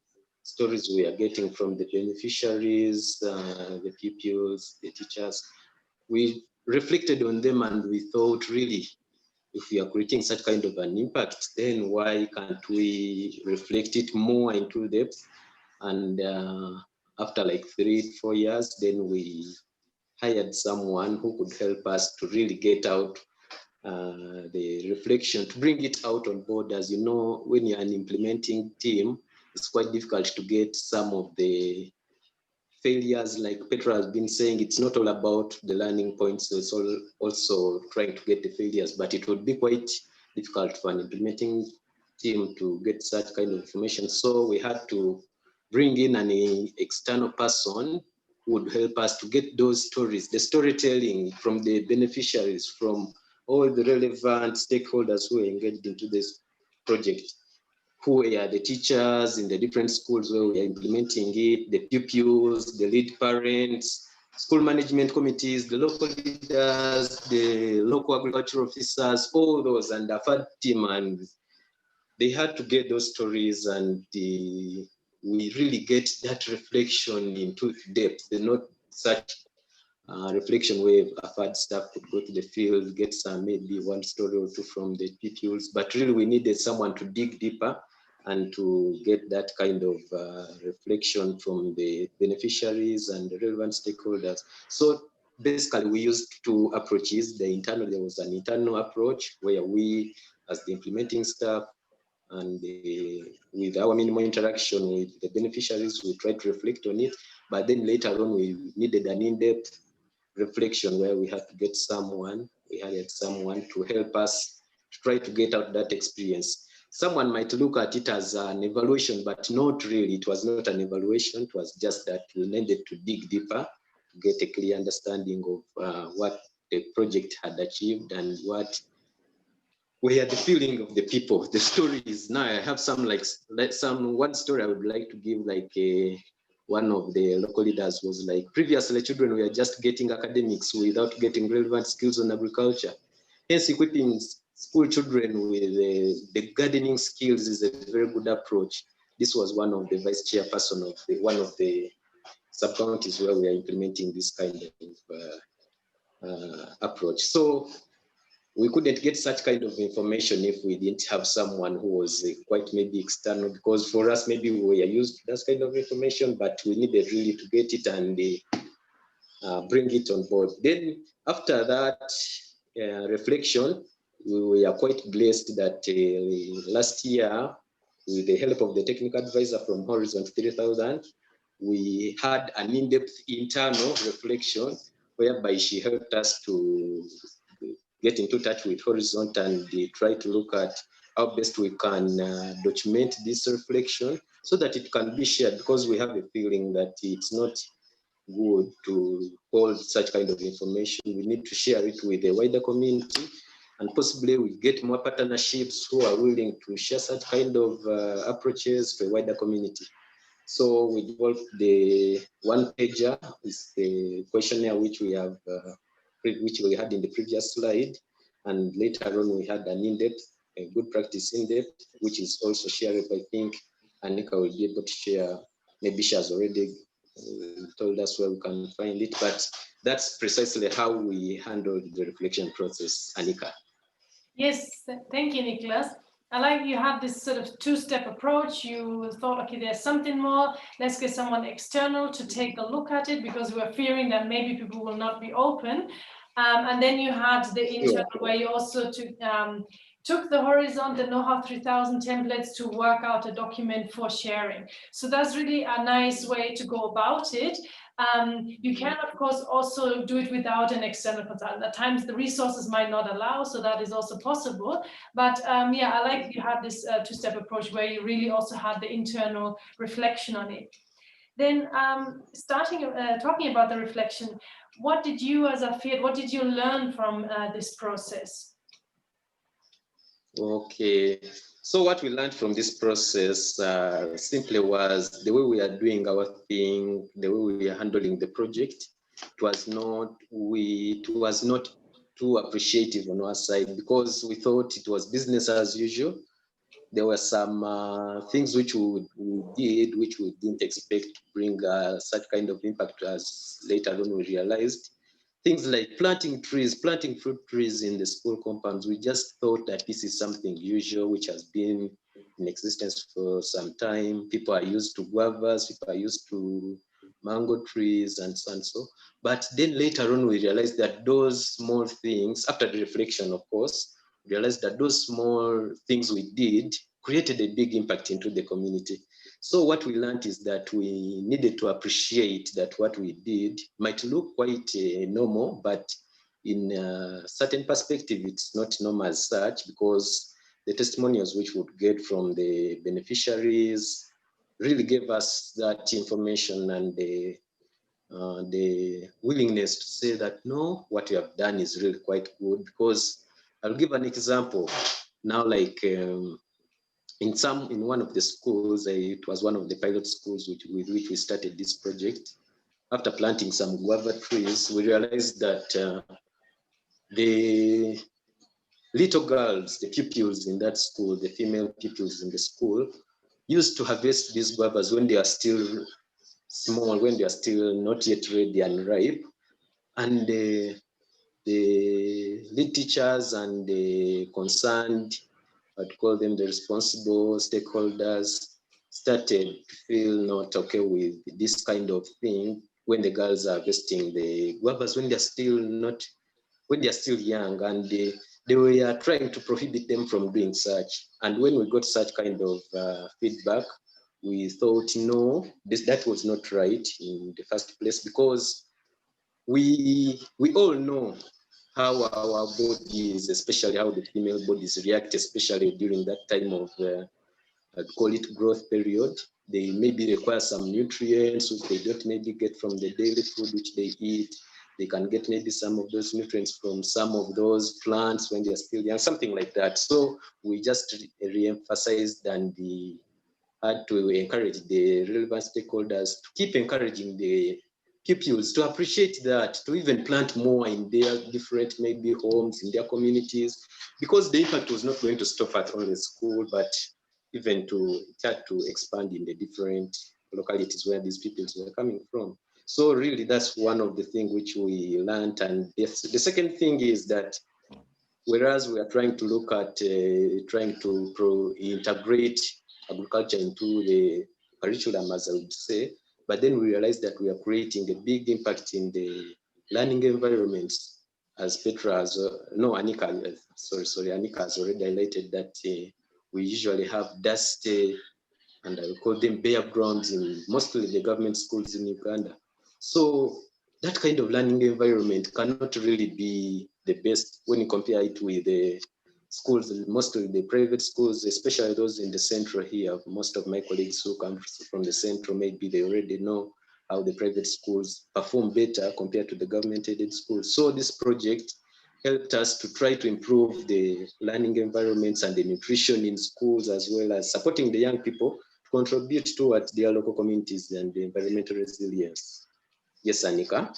stories we are getting from the beneficiaries, the pupils, the teachers. We reflected on them and we thought, really, if we are creating such kind of an impact, then why can't we reflect it more into depth? And after like 3-4 years, then we hired someone who could help us to really get out the reflection, to bring it out on board. As you know, when you're an implementing team, it's quite difficult to get some of the failures, like Petra has been saying. It's not all about the learning points, it's also trying to get the failures, but it would be quite difficult for an implementing team to get such kind of information. So we had to bring in an external person who would help us to get those stories, the storytelling from the beneficiaries, from all the relevant stakeholders who are engaged into this project, who are the teachers in the different schools where we are implementing it, the pupils, the lead parents, school management committees, the local leaders, the local agricultural officers, all those, and the FAD team. And they had to get those stories, and we really get that reflection into depth. They're not such reflection where AFAD staff could go to the field, get some maybe one story or two from the pupils, but really we needed someone to dig deeper and to get that kind of reflection from the beneficiaries and the relevant stakeholders. So basically we used two approaches. There was an internal approach where we, as the implementing staff, and with our minimal interaction with the beneficiaries, we tried to reflect on it. But then later on, we needed an in-depth reflection where we had to get someone, we hired someone to help us to try to get out that experience. Someone might look at it as an evaluation, but not really. It was not an evaluation. It was just that we needed to dig deeper to get a clear understanding of what the project had achieved and what we had the feeling of the people, the stories. Now I have some one story I would like to give, one of the local leaders was like, previously children were just getting academics without getting relevant skills on agriculture. Hence equipping school children with the gardening skills is a very good approach. This was one of the vice chairperson of one of the sub-counties where we are implementing this kind of approach. So we couldn't get such kind of information if we didn't have someone who was quite maybe external, because for us, maybe we were used to that kind of information, but we needed really to get it and bring it on board. Then after that reflection, we are quite blessed that last year, with the help of the technical advisor from Herout 3000, we had an in-depth internal reflection whereby she helped us to get into touch with Herout and try to look at how best we can document this reflection so that it can be shared, because we have a feeling that it's not good to hold such kind of information. We need to share it with the wider community, and possibly we get more partnerships who are willing to share such kind of approaches to a wider community. So we developed the one-pager, is the questionnaire which we have which we had in the previous slide, and later on we had an in-depth, a good practice in-depth, which is also shareable. I think Annika will be able to share. Maybe she has already told us where we can find it, but that's precisely how we handled the reflection process. Annika. Yes, thank you, Nicholas. I like you had this sort of two-step approach. You thought, okay, there's something more. Let's get someone external to take a look at it, because we're fearing that maybe people will not be open. And then you had the internal where you also took the Horizon, the KNOW-HOW3000 templates to work out a document for sharing. So that's really a nice way to go about it. You can, of course, also do it without an external consultant. At times the resources might not allow, so that is also possible. But yeah, I like you had this two-step approach where you really also had the internal reflection on it. Then talking about the reflection, what did you as a field, what did you learn from this process? Okay, so what we learned from this process simply was the way we are doing our thing, the way we are handling the project. It was not too appreciative on our side, because we thought it was business as usual. There were some things which we did, which we didn't expect to bring such kind of impact, as later on we realized. Things like planting fruit trees in the school compounds. We just thought that this is something usual, which has been in existence for some time. People are used to guavas, people are used to mango trees and so and so. But then later on, we realized that those small things, after the reflection, of course, realized that those small things we did created a big impact into the community. So what we learned is that we needed to appreciate that what we did might look quite normal, but in a certain perspective, it's not normal as such, because the testimonials which we would get from the beneficiaries really gave us that information and the willingness to say that, no, what you have done is really quite good. Because I'll give an example now, like in one of the schools, it was one of the pilot schools with which we started this project. After planting some guava trees, we realized that the little girls, the pupils in that school, the female pupils in the school, used to harvest these guavas when they are still small, when they are still not yet ready and ripe. and the lead teachers and the concerned, I'd call them the responsible stakeholders, started to feel not okay with this kind of thing when the girls are harvesting the guavas when they're still young, and they were trying to prohibit them from doing such. And when we got such kind of feedback, we thought, no, that was not right in the first place, because we all know how our bodies, especially how the female bodies react, especially during that time of, I'd call it growth period. They maybe require some nutrients which they don't maybe get from the daily food which they eat. They can get maybe some of those nutrients from some of those plants when they're still young, something like that. So we just re-emphasized and had to encourage the relevant stakeholders to keep encouraging the pupils to appreciate that, to even plant more in their different maybe homes, in their communities, because the impact was not going to stop at only school, but even to start to expand in the different localities where these pupils were coming from. So really that's one of the things which we learned. And the second thing is that whereas we are trying to look at trying to integrate agriculture into the curriculum, as I would say, but then we realized that we are creating a big impact in the learning environments, as Petra has, Annika, Annika has already highlighted that we usually have dust, and I will call them bare grounds in mostly the government schools in Uganda. So that kind of learning environment cannot really be the best when you compare it with the schools, mostly the private schools, especially those in the central here. Most of my colleagues who come from the central, maybe they already know how the private schools perform better compared to the government-aided schools. So this project helped us to try to improve the learning environments and the nutrition in schools, as well as supporting the young people to contribute towards their local communities and the environmental resilience. Yes, Annika?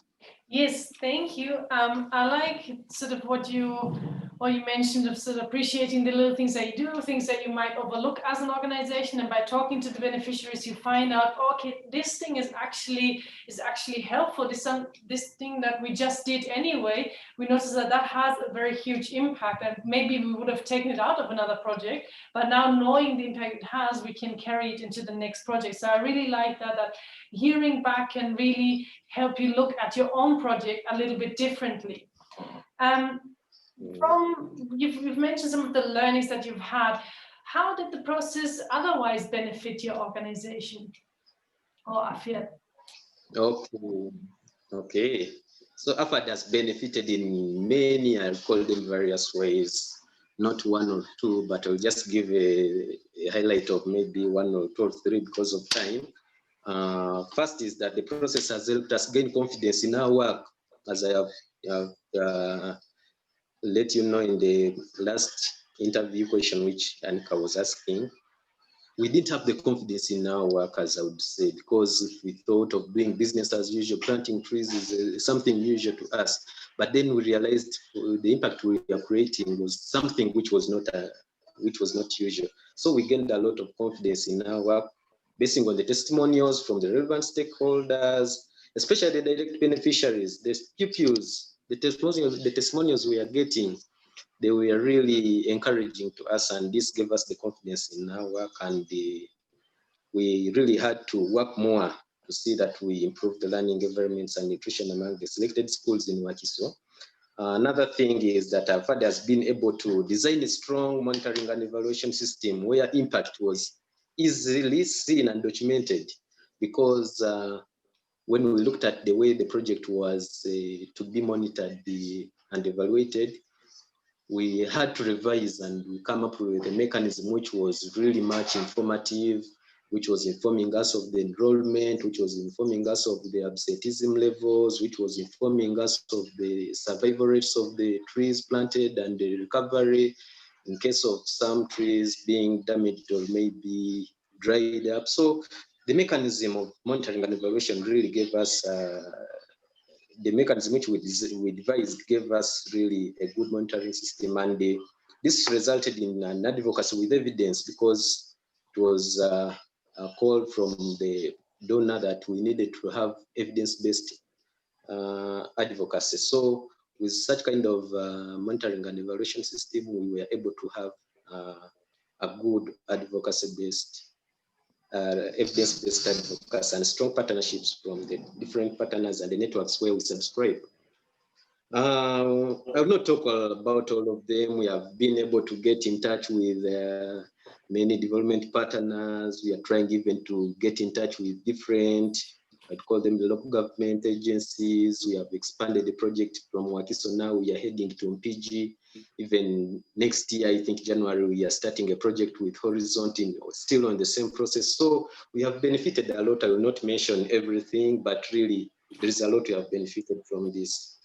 Yes, thank you. I like sort of what you mentioned of sort of appreciating the little things that you do, things that you might overlook as an organization, and by talking to the beneficiaries, you find out, okay, this thing is actually helpful. This thing that we just did anyway, we notice that has a very huge impact, and maybe we would have taken it out of another project, but now knowing the impact it has, we can carry it into the next project. So I really like that hearing back can really help you look at your own project a little bit differently. You've mentioned some of the learnings that you've had. How did the process otherwise benefit your organization or AFIAD? Okay. So AFIAD has benefited in many, I'll call them various ways, not one or two, but I'll just give a highlight of maybe one or two or three because of time. First is that the process has helped us gain confidence in our work, as I have let you know in the last interview question which Annika was asking. We didn't have the confidence in our work, as I would say, because we thought of doing business as usual. Planting trees is something usual to us, but then we realized the impact we are creating was something which was not usual. So we gained a lot of confidence in our work, basing on the testimonials from the relevant stakeholders, especially the direct beneficiaries, the pupils, the testimonials we are getting. They were really encouraging to us, and this gave us the confidence in our work, and we really had to work more to see that we improve the learning environments and nutrition among the selected schools in Wakiso. Another thing is that our FAD has been able to design a strong monitoring and evaluation system where impact was easily seen and documented, because when we looked at the way the project was to be monitored and evaluated, we had to revise and we come up with a mechanism which was really much informative, which was informing us of the enrollment, which was informing us of the absenteeism levels, which was informing us of the survival rates of the trees planted and the recovery in case of some trees being damaged or maybe dried up. So the mechanism of monitoring and evaluation really gave us the mechanism which we devised gave us really a good monitoring system, and this resulted in an advocacy with evidence, because it was a call from the donor that we needed to have evidence-based advocacy. So with such kind of monitoring and evaluation system, we were able to have a good advocacy-based, evidence-based advocacy and strong partnerships from the different partners and the networks where we subscribe. I will not talk about all of them. We have been able to get in touch with many development partners. We are trying even to get in touch with different, I'd call them the local government agencies. We have expanded the project from Wakiso. Now we are heading to MPG. Even next year, I think January, we are starting a project with Horizont, still on the same process. So we have benefited a lot. I will not mention everything, but really there is a lot we have benefited from this.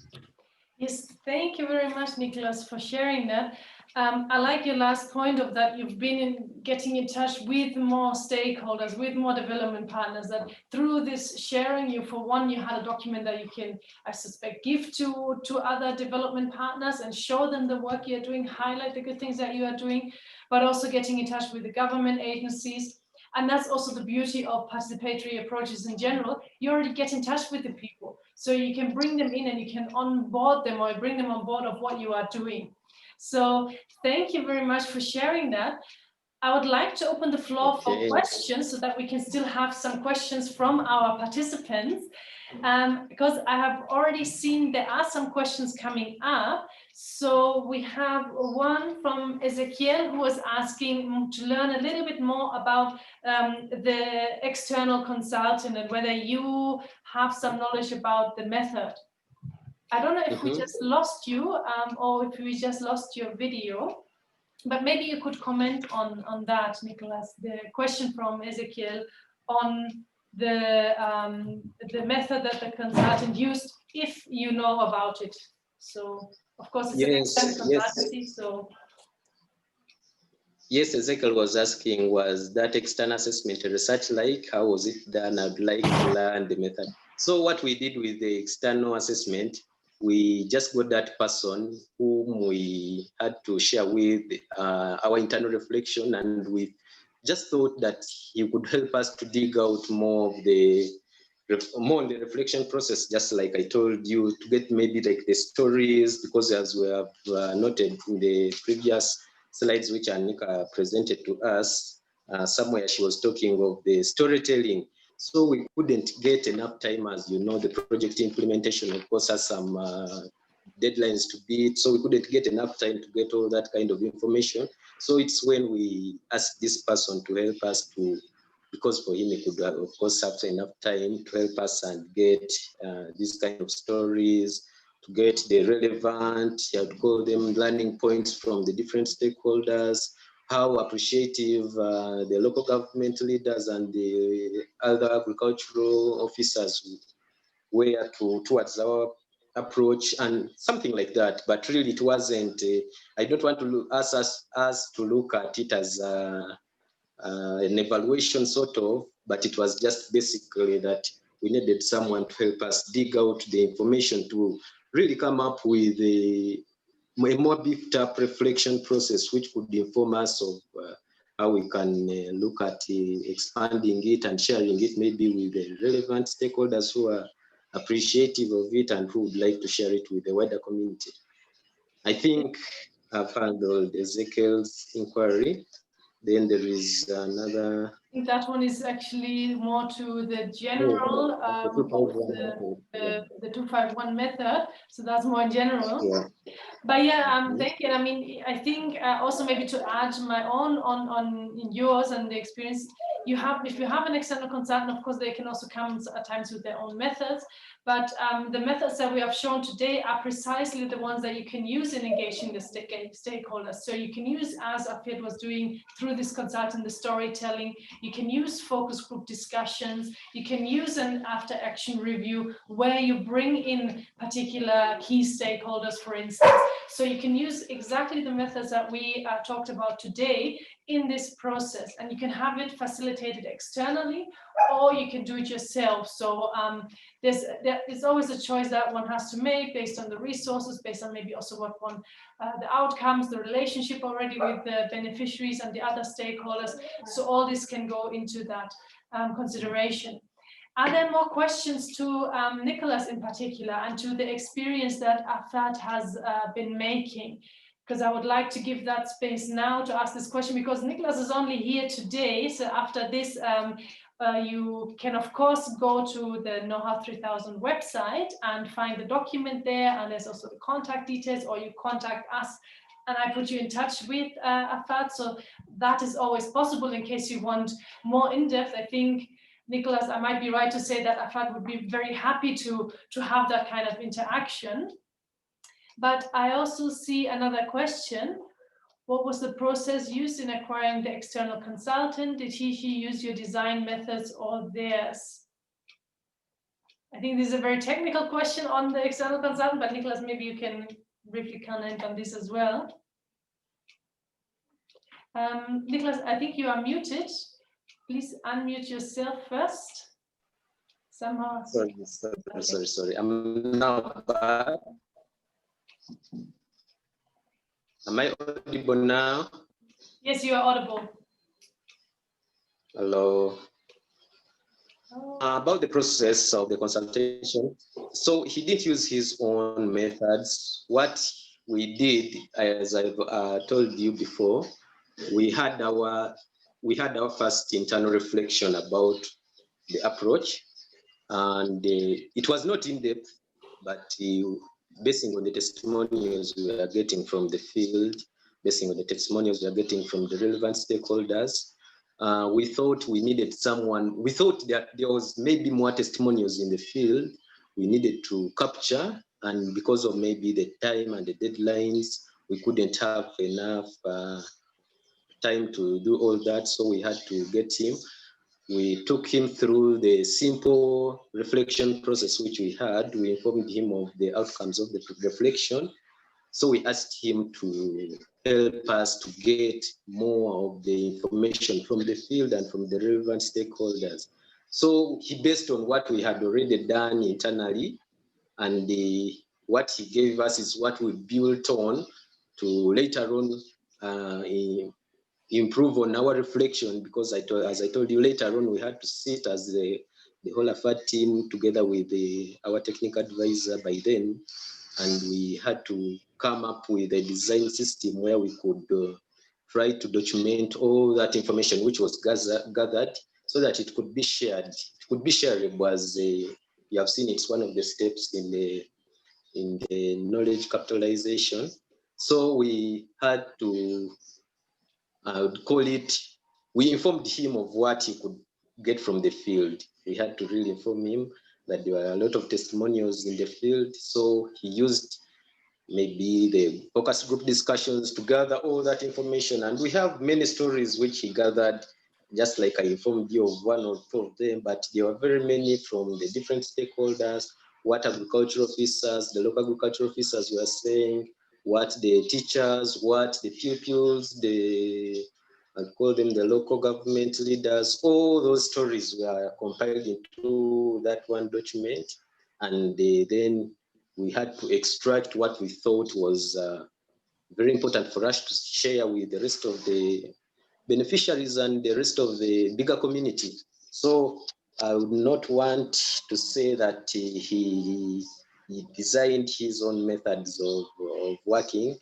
Yes, thank you very much, Nicholas, for sharing that. I like your last point of that you've been getting in touch with more stakeholders, with more development partners, that through this sharing, you had a document that you can, I suspect, give to other development partners and show them the work you're doing, highlight the good things that you are doing, but also getting in touch with the government agencies. And that's also the beauty of participatory approaches in general. You already get in touch with the people. So you can bring them in and you can onboard them or bring them on board of what you are doing. So thank you very much for sharing that. I would like to open the floor for questions so that we can still have some questions from our participants. Because I have already seen there are some questions coming up. So we have one from Ezekiel who was asking to learn a little bit more about the external consultant and whether you have some knowledge about the method. I don't know if we just lost you or if we just lost your video, but maybe you could comment on that, Nicholas, the question from Ezekiel on the method that the consultant used, if you know about it. So of course it's an external consultancy, so. Yes, Ezekiel was asking, was that external assessment research-like? How was it done? I'd like to learn the method. So what we did with the external assessment, we just got that person whom we had to share with our internal reflection, and we just thought that he could help us to dig out more on the reflection process, just like I told you, to get maybe like the stories, because as we have noted in the previous slides which Annika presented to us, somewhere she was talking of the storytelling. So we couldn't get enough time, as you know, the project implementation of course has some deadlines to beat, so we couldn't get enough time to get all that kind of information. So it's when we asked this person to help us to, because for him he could of course have enough time to help us and get these kind of stories, to get the relevant, I would call them learning points from the different stakeholders, how appreciative the local government leaders and the other agricultural officers were towards our approach and something like that. But really it wasn't, I don't want to ask us to look at it as an evaluation sort of, but it was just basically that we needed someone to help us dig out the information to really come up with a more beefed up reflection process, which could inform us of how we can look at expanding it and sharing it maybe with the relevant stakeholders who are appreciative of it and who would like to share it with the wider community. I think I've handled Ezekiel's inquiry. Then there is another. I think that one is actually more to the general, the 251 method. So that's more in general. Yeah. But yeah, thank you. I mean, I think also maybe to add my own on yours and the experience you have, if you have an external consultant, of course, they can also come at times with their own methods. But the methods that we have shown today are precisely the ones that you can use in engaging the stakeholders. So you can use, as Afid was doing through this consultant, the storytelling. You can use focus group discussions. You can use an after action review where you bring in particular key stakeholders, for instance. So you can use exactly the methods that we talked about today in this process, and you can have it facilitated externally, or you can do it yourself. So there's always a choice that one has to make based on the resources, based on maybe also what one, the outcomes, the relationship already with the beneficiaries and the other stakeholders. So all this can go into that consideration. Are there more questions to Nicholas in particular and to the experience that Afad has been making? Because I would like to give that space now to ask this question, because Nicholas is only here today. So after this, you can of course go to the KNOW-HOW3000 website and find the document there, and there's also the contact details, or you contact us and I put you in touch with Afad. So that is always possible in case you want more in-depth. I think, Nicholas, I might be right to say that Afad would be very happy to have that kind of interaction. But I also see another question. What was the process used in acquiring the external consultant? Did he use your design methods or theirs? I think this is a very technical question on the external consultant, but Nicholas, maybe you can briefly comment on this as well. Nicholas, I think you are muted. Please unmute yourself first. Somehow. Sorry. I'm now back. Am I audible now? Yes, you are audible. Hello. About the process of the consultation. So he didn't use his own methods. What we did, as I've told you before, we had our first internal reflection about the approach, and it was not in depth, but basing on the testimonials we are getting from the field, basing on the testimonials we are getting from the relevant stakeholders, we thought we needed someone. We thought that there was maybe more testimonials in the field we needed to capture, and because of maybe the time and the deadlines, we couldn't have enough time to do all that, so we had to get him. We took him through the simple reflection process which we had. We informed him of the outcomes of the reflection. So we asked him to help us to get more of the information from the field and from the relevant stakeholders. So he based on what we had already done internally, and what he gave us is what we built on to later on improve on our reflection, because as I told you later on, we had to sit as the whole Afad team together with our technical advisor by then, and we had to come up with a design system where we could try to document all that information which was gathered so that it could be shared. It could be shareable, as you have seen. It's one of the steps in the knowledge capitalization. So we had to, I would call it, we informed him of what he could get from the field. We had to really inform him that there were a lot of testimonials in the field. So he used maybe the focus group discussions to gather all that information. And we have many stories which he gathered, just like I informed you of one or two of them, but there were very many from the different stakeholders, what agricultural officers, the local agricultural officers were saying, what the teachers, what the pupils, I call them the local government leaders. All those stories were compiled into that one document, and then we had to extract what we thought was very important for us to share with the rest of the beneficiaries and the rest of the bigger community. So I would not want to say that he designed his own methods of working.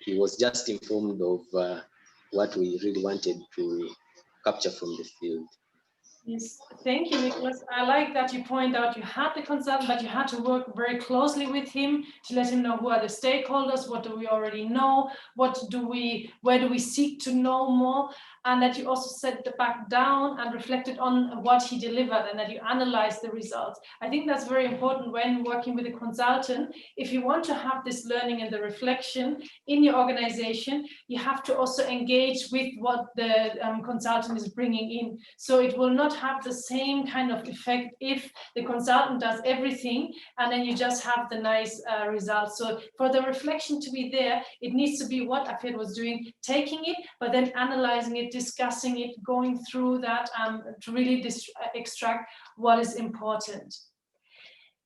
He was just informed of what we really wanted to capture from the field. Yes, thank you, Nicholas. I like that you point out you had the consultant, but you had to work very closely with him to let him know who are the stakeholders, what do we already know, where do we seek to know more, and that you also set the back down and reflected on what he delivered, and that you analyzed the results. I think that's very important when working with a consultant. If you want to have this learning and the reflection in your organization, you have to also engage with what the consultant is bringing in. So it will not have the same kind of effect if the consultant does everything and then you just have the nice results. So for the reflection to be there, it needs to be what Afad was doing, taking it, but then analyzing it, discussing it, going through that to really extract what is important.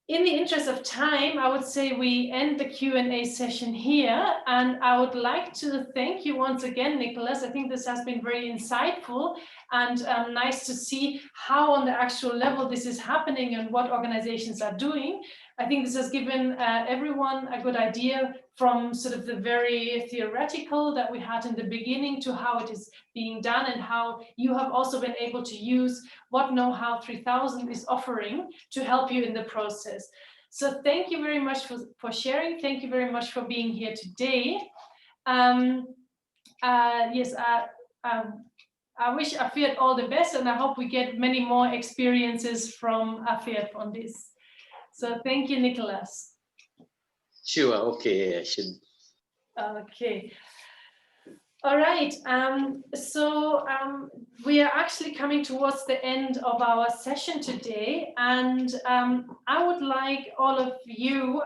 In the interest of time, I would say we end the Q&A session here, and I would like to thank you once again, Nicholas. I think this has been very insightful, and nice to see how on the actual level this is happening and what organizations are doing. I think this has given everyone a good idea from sort of the very theoretical that we had in the beginning to how it is being done, and how you have also been able to use what KNOW-HOW 3000 is offering to help you in the process. So thank you very much for sharing. Thank you very much for being here today. Yes, I wish Afiat all the best, and I hope we get many more experiences from Afiat on this. So thank you, Nicholas. Sure, okay, I should. Okay. All right, we are actually coming towards the end of our session today, and I would like all of you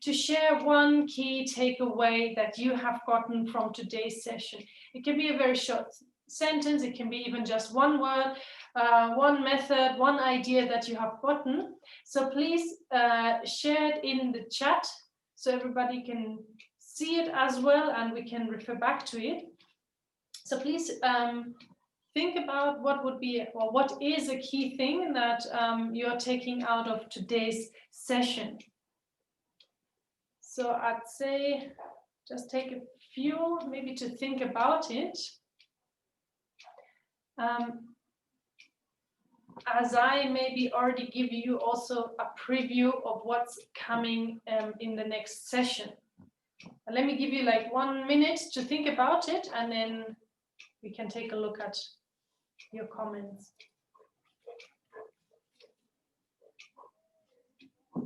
to share one key takeaway that you have gotten from today's session. It can be a very short sentence, it can be even just one word, one method, one idea that you have gotten. So please share it in the chat so everybody can see it as well, and we can refer back to it. So please think about what would be, or what is a key thing that you're taking out of today's session. So I'd say just take a few maybe to think about it. As I maybe already give you also a preview of what's coming in the next session. And let me give you like 1 minute to think about it, and then we can take a look at your comments.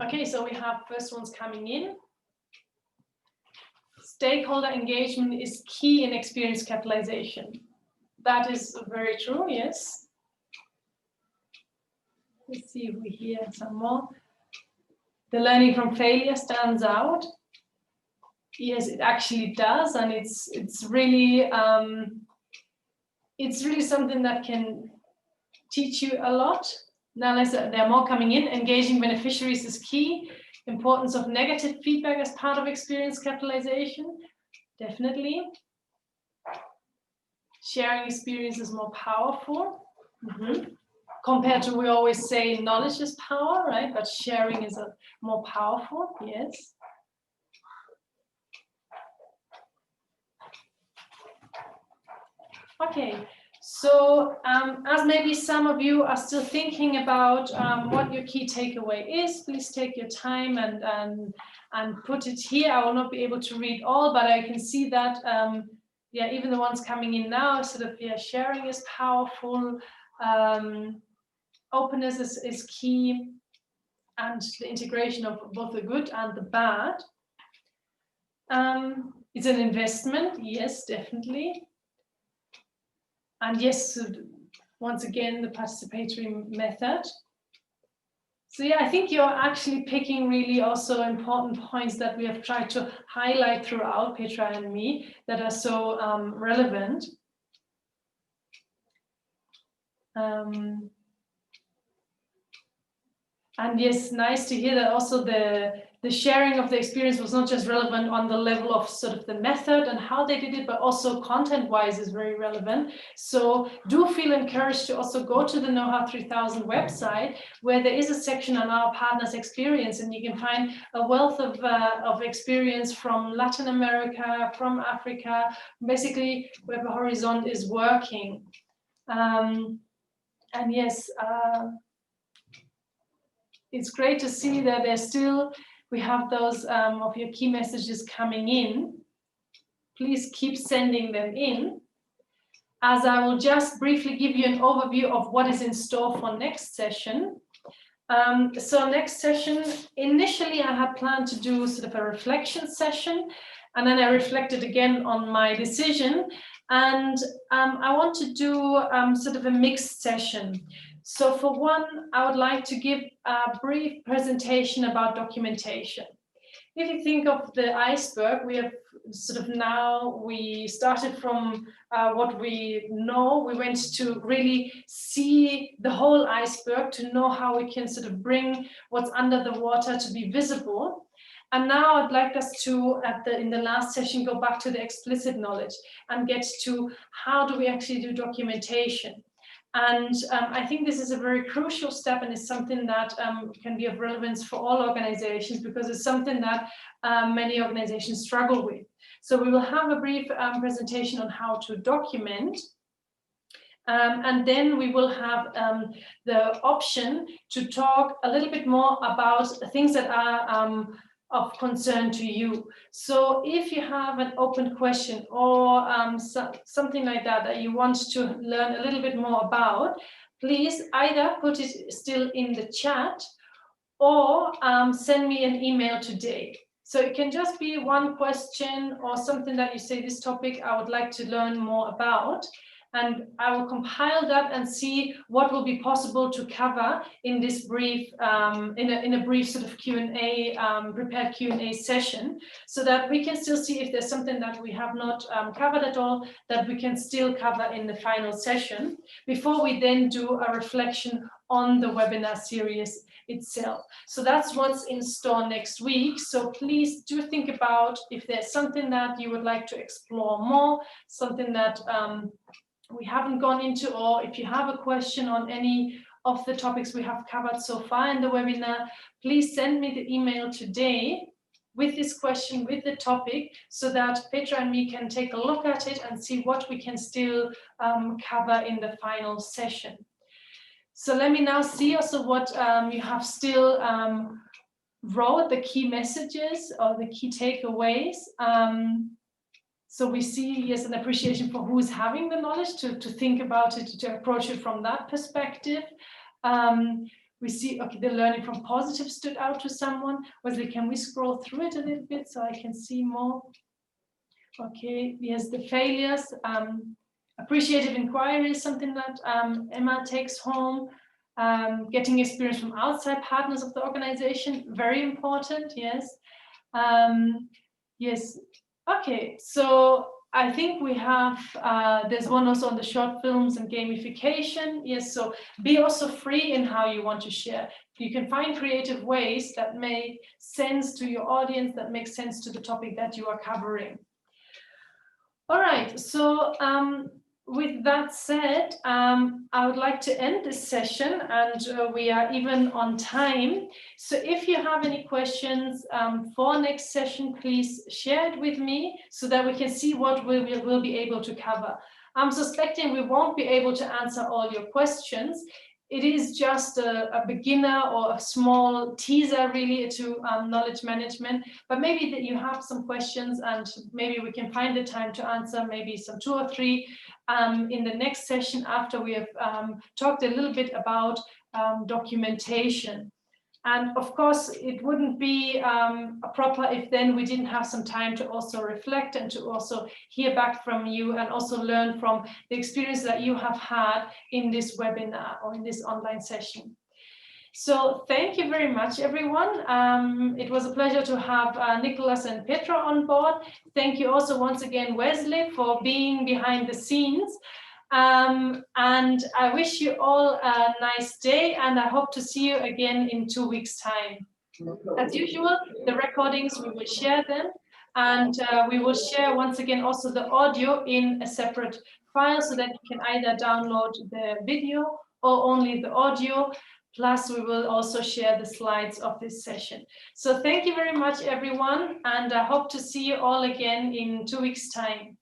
Okay, so we have first ones coming in. Stakeholder engagement is key in experience capitalization. That is very true, yes. Let's see if we hear some more. The learning from failure stands out. Yes, it actually does, and it's really something that can teach you a lot. Now there are more coming in. Engaging beneficiaries is key. Importance of negative feedback as part of experience capitalization, definitely. Sharing experience is more powerful. Compared to, we always say knowledge is power, right? But sharing is more powerful, yes. Okay, so as maybe some of you are still thinking about what your key takeaway is, please take your time and put it here. I will not be able to read all, but I can see that, yeah, even the ones coming in now, sort of, yeah, sharing is powerful, openness is key, and the integration of both the good and the bad. It's an investment, yes, definitely. And yes, once again, the participatory method. So yeah, I think you're actually picking really also important points that we have tried to highlight throughout, Petra and me, that are so relevant. And yes, nice to hear that also the sharing of the experience was not just relevant on the level of sort of the method and how they did it, but also content-wise is very relevant. So do feel encouraged to also go to the KNOW-HOW 3000 website, where there is a section on our partners' experience, and you can find a wealth of experience from Latin America, from Africa, basically where the Horizon is working. And yes, it's great to see that we have those of your key messages coming in. Please keep sending them in, as I will just briefly give you an overview of what is in store for next session. So next session, initially I had planned to do sort of a reflection session, and then I reflected again on my decision, and I want to do sort of a mixed session. So for one, I would like to give a brief presentation about documentation. If you think of the iceberg, we have sort of now, we started from what we know, we went to really see the whole iceberg, to know how we can sort of bring what's under the water to be visible. And now I'd like us to, in the last session, go back to the explicit knowledge and get to how do we actually do documentation. And I think this is a very crucial step, and it's something that can be of relevance for all organizations, because it's something that many organizations struggle with. So we will have a brief presentation on how to document. And then we will have the option to talk a little bit more about things that are of concern to you. So if you have an open question or something like that that you want to learn a little bit more about, please either put it still in the chat or send me an email today. So it can just be one question or something that you say, this topic I would like to learn more about. And I will compile that and see what will be possible to cover in this brief, in a brief sort of Q&A, prepared Q&A session, so that we can still see if there's something that we have not covered at all, that we can still cover in the final session, before we then do a reflection on the webinar series itself. So that's what's in store next week. So please do think about if there's something that you would like to explore more, something that we haven't gone into, or if you have a question on any of the topics we have covered so far in the webinar, please send me the email today with this question, with the topic, so that Petra and me can take a look at it and see what we can still cover in the final session. So let me now see also what you have still wrote, the key messages or the key takeaways. So we see, yes, an appreciation for who's having the knowledge to think about it, to approach it from that perspective. We see, okay, the learning from positive stood out to someone. Wesley, can we scroll through it a little bit so I can see more? Okay, yes, the failures. Appreciative inquiry is something that Emma takes home. Getting experience from outside partners of the organization, very important, yes. Yes. Okay, so I think we have, there's one also on the short films and gamification. Yes, so be also free in how you want to share. You can find creative ways that make sense to your audience, that make sense to the topic that you are covering. All right, so with that said, I would like to end this session, and we are even on time. So if you have any questions for next session, please share it with me so that we can see what we'll be able to cover. I'm suspecting we won't be able to answer all your questions. It is just a beginner or a small teaser really to knowledge management, but maybe that you have some questions and maybe we can find the time to answer maybe some 2 or 3 in the next session after we have talked a little bit about documentation. And of course, it wouldn't be proper if then we didn't have some time to also reflect and to also hear back from you and also learn from the experience that you have had in this webinar or in this online session. So thank you very much, everyone. It was a pleasure to have Nicholas and Petra on board. Thank you also once again, Wesley, for being behind the scenes. And I wish you all a nice day, and I hope to see you again in 2 weeks' time. As usual, the recordings, we will share them, and we will share once again also the audio in a separate file so that you can either download the video or only the audio. Plus, we will also share the slides of this session. So thank you very much, everyone, and I hope to see you all again in 2 weeks' time.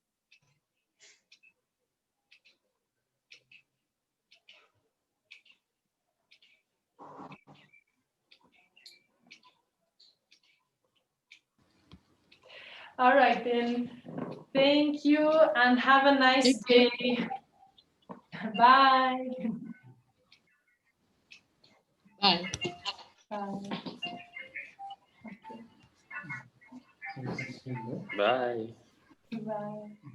All right, then. Thank you and have a nice day. Bye. Bye. Bye. Bye. Bye.